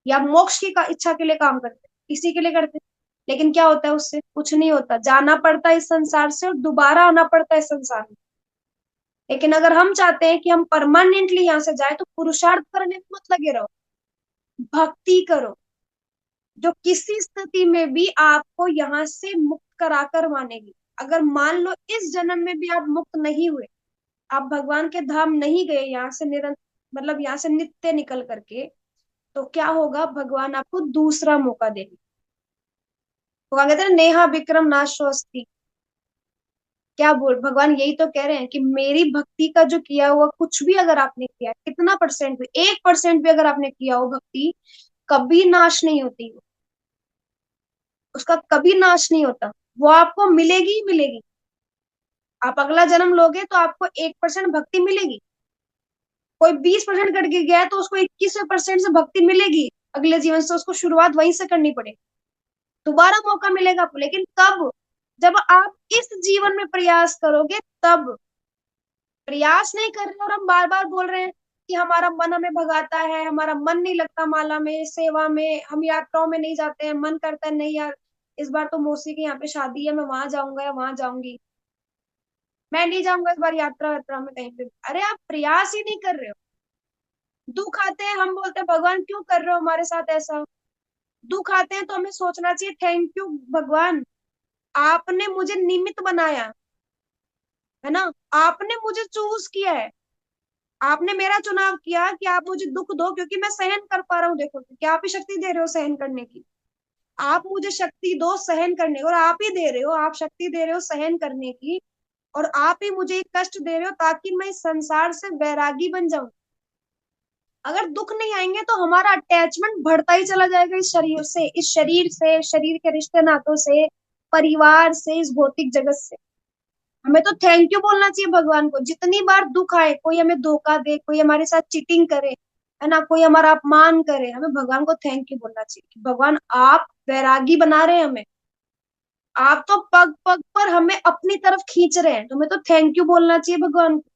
या मोक्ष की इच्छा के लिए काम करते हैं, इसी के लिए करते हैं। लेकिन क्या होता है उससे, कुछ नहीं होता। जाना पड़ता है इस संसार से और दोबारा आना पड़ता है इस संसार में। लेकिन अगर हम चाहते हैं कि हम परमानेंटली यहाँ से जाए, तो पुरुषार्थ करने में मत लगे रहो, भक्ति करो, जो किसी स्थिति में भी आपको यहाँ से मुक्त कराकर मानेगी। अगर मान लो इस जन्म में भी आप मुक्त नहीं हुए, आप भगवान के धाम नहीं गए यहाँ से निरंतर, मतलब यहाँ से नित्य निकल करके, तो क्या होगा, भगवान आपको दूसरा मौका देंगे। भगवान कहते हैं नेहा विक्रम नाशोस्ति। क्या बोल, भगवान यही तो कह रहे हैं कि मेरी भक्ति का जो किया हुआ कुछ भी अगर आपने किया, कितना परसेंट भी, 1% भी अगर आपने किया हो भक्ति, कभी नाश नहीं होती वो, उसका कभी नाश नहीं होता। वो आपको मिलेगी ही मिलेगी। आप अगला जन्म लोगे तो आपको 1% भक्ति मिलेगी। कोई 20% करके गया है तो उसको 21% से भक्ति मिलेगी अगले जीवन से, उसको शुरुआत वहीं से करनी पड़ेगी। दोबारा मौका मिलेगा आपको, लेकिन कब, जब आप इस जीवन में प्रयास करोगे तब। प्रयास नहीं कर रहे और हम बार बार बोल रहे हैं कि हमारा मन हमें भगाता है, हमारा मन नहीं लगता माला में, सेवा में, हम यात्राओं में नहीं जाते हैं, मन करता है नहीं यार इस बार तो मौसी के यहाँ पे शादी है, मैं वहां जाऊंगा या वहां जाऊंगी, मैं नहीं जाऊंगा इस बार यात्रा यात्रा में कहीं पे। अरे आप प्रयास ही नहीं कर रहे हो। दुख आते हैं, हम बोलते हैं भगवान क्यों कर रहे हो हमारे साथ ऐसा। दुख आते हैं तो हमें सोचना चाहिए थैंक यू भगवान, आपने मुझे निमित्त बनाया है ना, आपने मुझे चूज किया है, आपने मेरा चुनाव किया कि आप मुझे दुख दो क्योंकि मैं सहन कर पा रहा हूँ। देखो क्योंकि आप ही शक्ति दे रहे हो सहन करने की। आप मुझे शक्ति दो सहन करने की, और आप ही दे रहे हो, आप शक्ति दे रहे हो सहन करने की, और आप ही मुझे एक कष्ट दे रहे हो ताकि मैं इस संसार से वैरागी बन जाऊं। अगर दुख नहीं आएंगे तो हमारा अटैचमेंट बढ़ता ही चला जाएगा इस शरीर से, इस शरीर से, शरीर के रिश्ते नातों से, परिवार से, इस भौतिक जगत से। हमें तो थैंक यू बोलना चाहिए भगवान को। जितनी बार दुख आए, कोई हमें धोखा दे, कोई हमारे साथ चीटिंग करे, है ना, कोई हमारा अपमान करे, हमें भगवान को थैंक यू बोलना चाहिए कि भगवान आप वैरागी बना रहे हैं हमें, आप तो पग पग पर हमें अपनी तरफ खींच रहे हैं, तो हमें तो थैंक यू बोलना चाहिए भगवान को।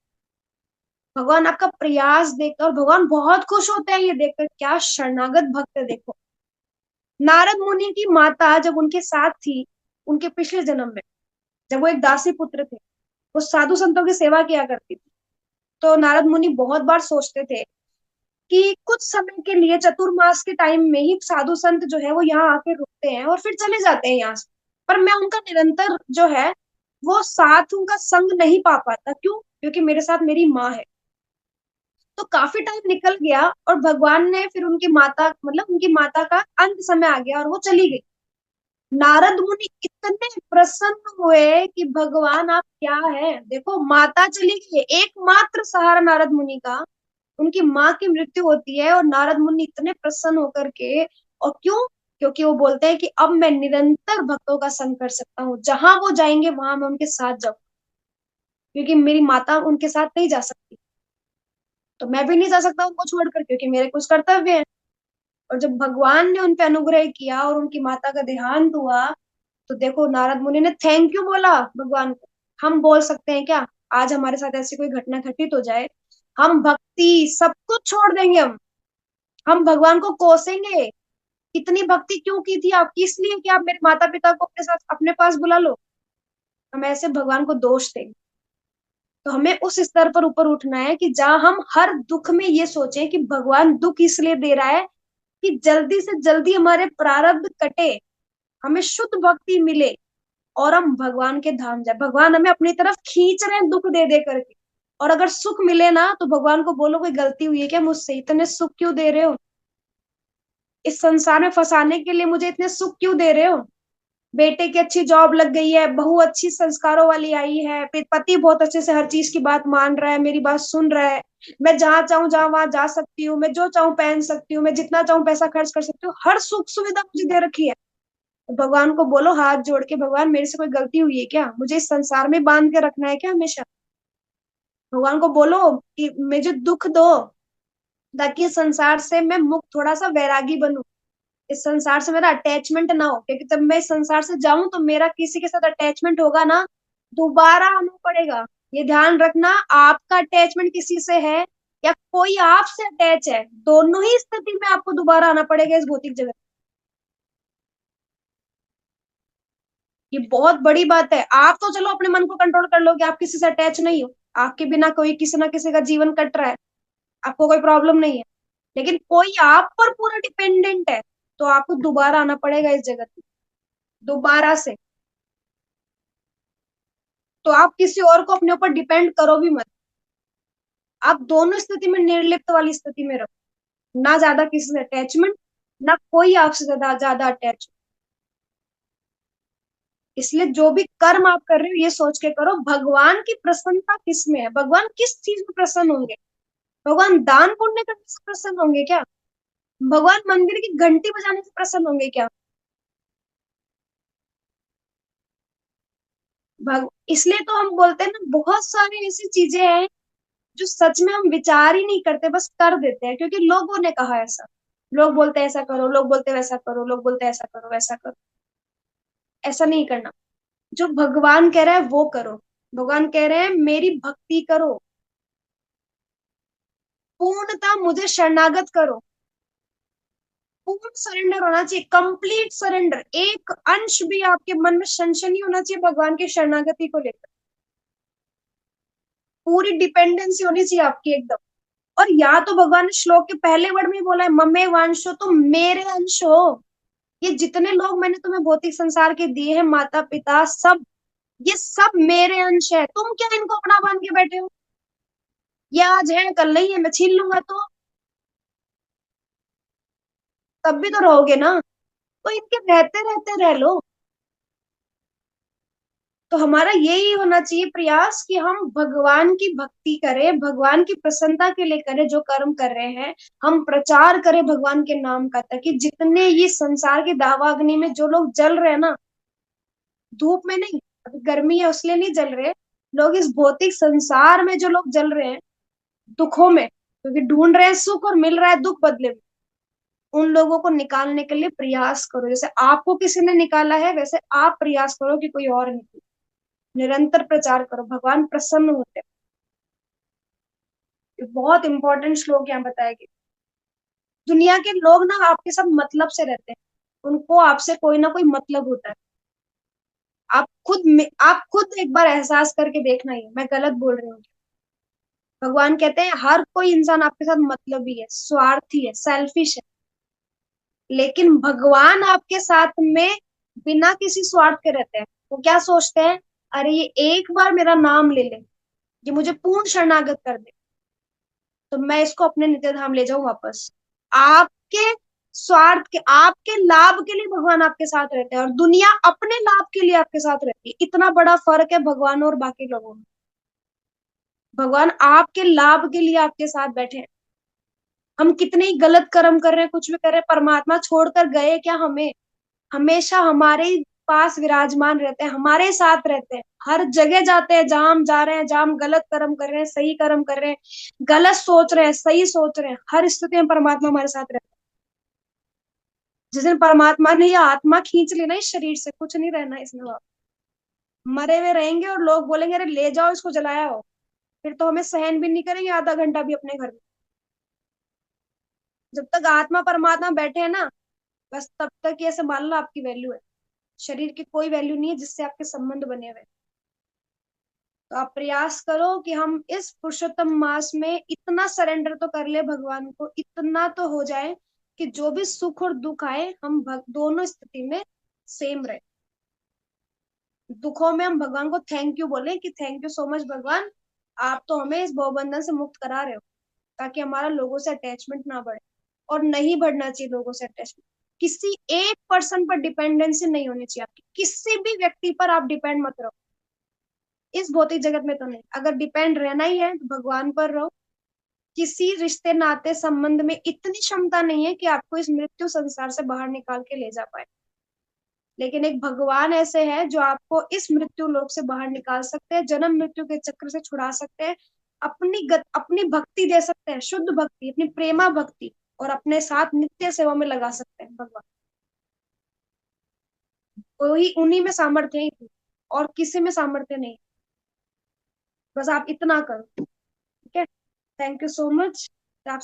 भगवान आपका प्रयास देखकर, और भगवान बहुत खुश होते हैं ये देखकर, क्या शरणागत भक्त है देखो। नारद मुनि की माता जब उनके साथ थी, उनके पिछले जन्म में, जब वो एक दासी पुत्र थे, वो साधु संतों की सेवा किया करती थी। तो नारद मुनि बहुत बार सोचते थे कि कुछ समय के लिए चतुर्मास के टाइम में ही साधु संत जो है वो यहाँ आके रुकते हैं और फिर चले जाते हैं यहाँ से, पर मैं उनका निरंतर जो है वो साथ, उनका संग नहीं पा पाता। क्यों? क्योंकि मेरे साथ मेरी माँ है। तो काफी टाइम निकल गया और भगवान ने फिर उनकी माता, मतलब उनकी माता का अंत समय आ गया और वो चली गई। नारद मुनि इतने प्रसन्न हुए कि भगवान आप क्या है, देखो माता चली गई है, एकमात्र सहारा नारद मुनि का, उनकी माँ की मृत्यु होती है, और नारद मुनि इतने प्रसन्न होकर के, और क्यों, क्योंकि वो बोलते हैं कि अब मैं निरंतर भक्तों का संग कर सकता हूँ, जहां वो जाएंगे वहां मैं उनके साथ जाऊँ, क्योंकि मेरी माता उनके साथ नहीं जा सकती, तो मैं भी नहीं जा सकता उनको छोड़कर, क्योंकि मेरे कुछ कर्तव्य है। और जब भगवान ने उन पे अनुग्रह किया और उनकी माता का देहांत हुआ, तो देखो नारद मुनि ने थैंक यू बोला भगवान को। हम बोल सकते हैं क्या? आज हमारे साथ ऐसी कोई घटना घटित हो जाए, हम भक्ति सब कुछ छोड़ देंगे, हम भगवान को कोसेंगे, इतनी भक्ति क्यों की थी आपकी, इसलिए कि आप मेरे माता पिता को अपने साथ अपने पास बुला लो। हम ऐसे भगवान को दोष देंगे। तो हमें उस स्तर पर ऊपर उठना है कि जहां हम हर दुख में ये सोचें कि भगवान दुख इसलिए दे रहा है कि जल्दी से जल्दी हमारे प्रारब्ध कटे, हमें शुद्ध भक्ति मिले और हम भगवान के धाम जाए। भगवान हमें अपनी तरफ खींच रहे हैं दुख दे दे करके। और अगर सुख मिले ना तो भगवान को बोलो कोई गलती हुई है क्या मुझसे, इतने सुख क्यों दे रहे हो, इस संसार में फंसाने के लिए मुझे इतने सुख क्यों दे रहे हो। बेटे की अच्छी जॉब लग गई है, बहू अच्छी संस्कारों वाली आई है, पति बहुत अच्छे से हर चीज की बात मान रहा है, मेरी बात सुन रहा है, मैं जहां चाहूँ जहां वहां जा सकती हूँ, मैं जो चाहूँ पहन सकती हूँ, मैं जितना चाहूँ पैसा खर्च कर सकती हूँ, हर सुख सुविधा मुझे दे रखी है। तो भगवान को बोलो हाथ जोड़ के, भगवान मेरे से कोई गलती हुई है क्या, मुझे इस संसार में बांध के रखना है क्या हमेशा। भगवान को बोलो कि मुझे दुख दो, ताकि इस संसार से मैं मुक्त, थोड़ा सा वैरागी बनूं, इस संसार से मेरा अटैचमेंट ना हो, क्योंकि जब मैं इस संसार से जाऊं तो मेरा किसी के साथ अटैचमेंट होगा ना, दोबारा आना पड़ेगा। ये ध्यान रखना, आपका अटैचमेंट किसी से है या कोई आपसे अटैच है, दोनों ही स्थिति में आपको दोबारा आना पड़ेगा इस भौतिक जगत। ये बहुत बड़ी बात है। आप तो चलो अपने मन को कंट्रोल कर लो कि आप किसी से अटैच नहीं हो, आपके बिना कोई किसी ना किसी का जीवन कट रहा है, आपको कोई प्रॉब्लम नहीं है, लेकिन कोई आप पर पूरा डिपेंडेंट है, तो आपको दोबारा आना पड़ेगा इस जगत में, दोबारा से। तो आप किसी और को अपने ऊपर डिपेंड करो भी मत, आप दोनों स्थिति में निर्लिप्त वाली स्थिति में रहो, ना ज्यादा किसी से अटैचमेंट, ना कोई आपसे ज्यादा ज्यादा अटैच। इसलिए जो भी कर्म आप कर रहे हो ये सोच के करो भगवान की प्रसन्नता किस में है, भगवान किस चीज में प्रसन्न होंगे। भगवान दान पुण्य करने से प्रसन्न होंगे क्या? भगवान मंदिर की घंटी बजाने से प्रसन्न होंगे क्या? इसलिए तो हम बोलते हैं ना, बहुत सारी ऐसी चीजें हैं जो सच में हम विचार ही नहीं करते, बस कर देते हैं क्योंकि लोगों ने कहा ऐसा। लोग बोलते हैं ऐसा करो, लोग बोलते हैं वैसा करो, लोग बोलते हैं ऐसा करो वैसा करो। ऐसा नहीं करना, जो भगवान कह रहा है वो करो। भगवान कह रहे हैं मेरी भक्ति करो, पूर्णतः मुझे शरणागत करो। पूर्ण सरेंडर होना चाहिए, कंप्लीट सरेंडर, एक अंश भी आपके मन में संशय नहीं होना चाहिए भगवान की शरणागति को लेकर। पूरी डिपेंडेंसी होनी चाहिए आपकी एकदम। और या तो भगवान ने श्लोक के पहले वर्ड में बोला है ममे वांशो, तुम मेरे अंश हो। ये जितने लोग मैंने तुम्हें भौतिक संसार के दिए हैं, माता पिता सब, ये सब मेरे अंश है, तुम क्या इनको अपना मान के बैठे हो। ये आज है कल नहीं है, मैं छीन लूंगा तो तब भी तो रहोगे ना, तो इनके रहते रहते रह लो। तो हमारा यही होना चाहिए प्रयास कि हम भगवान की भक्ति करें, भगवान की प्रसन्नता के लिए करें जो कर्म कर रहे हैं। हम प्रचार करें भगवान के नाम का, ताकि जितने ये संसार की दावाग्नि में जो लोग जल रहे हैं ना, धूप में नहीं, अभी गर्मी है उसलिए नहीं जल रहे, लोग इस भौतिक संसार में जो लोग जल रहे हैं दुखों में, क्योंकि ढूंढ रहे हैं सुख और मिल रहा है दुख बदले में, उन लोगों को निकालने के लिए प्रयास करो। जैसे आपको किसी ने निकाला है वैसे आप प्रयास करो कि कोई और निकले। निरंतर प्रचार करो, भगवान प्रसन्न होते हैं। ये बहुत इंपॉर्टेंट श्लोक यहाँ बताया गया। दुनिया के लोग ना आपके साथ मतलब से रहते हैं, उनको आपसे कोई ना कोई मतलब होता है। आप खुद एक बार एहसास करके देखना, ही मैं गलत बोल रही हूँ। भगवान कहते हैं हर कोई इंसान आपके साथ मतलबी है, स्वार्थी है, सेल्फिश है, लेकिन भगवान आपके साथ में बिना किसी स्वार्थ के रहते हैं। वो क्या सोचते हैं, अरे ये एक बार मेरा नाम ले ले, ये मुझे पूर्ण शरणागत कर दे, तो मैं इसको अपने नित्य धाम ले जाऊं वापस। आपके स्वार्थ के, आपके लाभ के लिए भगवान आपके साथ रहते हैं, और दुनिया अपने लाभ के लिए आपके साथ रहती है। इतना बड़ा फर्क है भगवान और बाकी लोगों में। भगवान आपके लाभ के लिए आपके साथ बैठे हैं। हम कितने ही गलत कर्म कर रहे हैं, कुछ भी कर रहे हैं, परमात्मा छोड़कर गए क्या हमें? हमेशा हमारे ही पास विराजमान रहते हैं, हमारे साथ रहते हैं, हर जगह जाते हैं जहां हम जा रहे हैं, जहां हम गलत कर्म कर रहे हैं, सही कर्म कर रहे हैं, गलत सोच रहे हैं, सही सोच रहे हैं, हर स्थिति में परमात्मा हमारे साथ रहते हैं। जिस दिन परमात्मा ने ये आत्मा खींच ली ना इस शरीर से, कुछ नहीं रहना इसमें वापस। मरे हुए रहेंगे और लोग बोलेंगे अरे ले जाओ इसको, जलाया हो। फिर तो हमें सहन भी नहीं करेंगे आधा घंटा भी अपने घर में। जब तक आत्मा परमात्मा बैठे हैं ना, बस तब तक ये संभाल लो आपकी वैल्यू है। शरीर की कोई वैल्यू नहीं है जिससे आपके संबंध बने हुए हैं। तो आप प्रयास करो कि हम इस पुरुषोत्तम मास में इतना सरेंडर तो कर ले भगवान को, इतना तो हो जाए कि जो भी सुख और दुख आए हम दोनों स्थिति में सेम रहे। दुखों में हम भगवान को थैंक यू बोले कि थैंक यू सो मच भगवान, आप तो हमें इस भवबंधन से मुक्त करा रहे हो, ताकि हमारा लोगों से अटैचमेंट ना बढ़े। और नहीं बढ़ना चाहिए लोगों से अटैचमेंट। किसी एक पर्सन पर डिपेंडेंसी नहीं होनी चाहिए आपकी, किसी भी व्यक्ति पर आप डिपेंड मत रहो। इस भौतिक जगत में तो नहीं, अगर डिपेंड रहना ही है तो भगवान पर रहो। किसी रिश्ते नाते संबंध में इतनी क्षमता नहीं है कि आपको इस मृत्यु संसार से बाहर निकाल के ले जा पाए। लेकिन एक भगवान ऐसे है जो आपको इस मृत्यु लोक से बाहर निकाल सकते हैं, जन्म मृत्यु के चक्र से छुड़ा सकते हैं, अपनी भक्ति दे सकते हैं, शुद्ध भक्ति, अपनी प्रेमा भक्ति, और अपने साथ नित्य सेवा में लगा सकते हैं भगवान। वही उन्हीं में सामर्थ्य है, और किसी में सामर्थ्य नहीं। बस आप इतना करो। ठीक है। Thank you so much. आप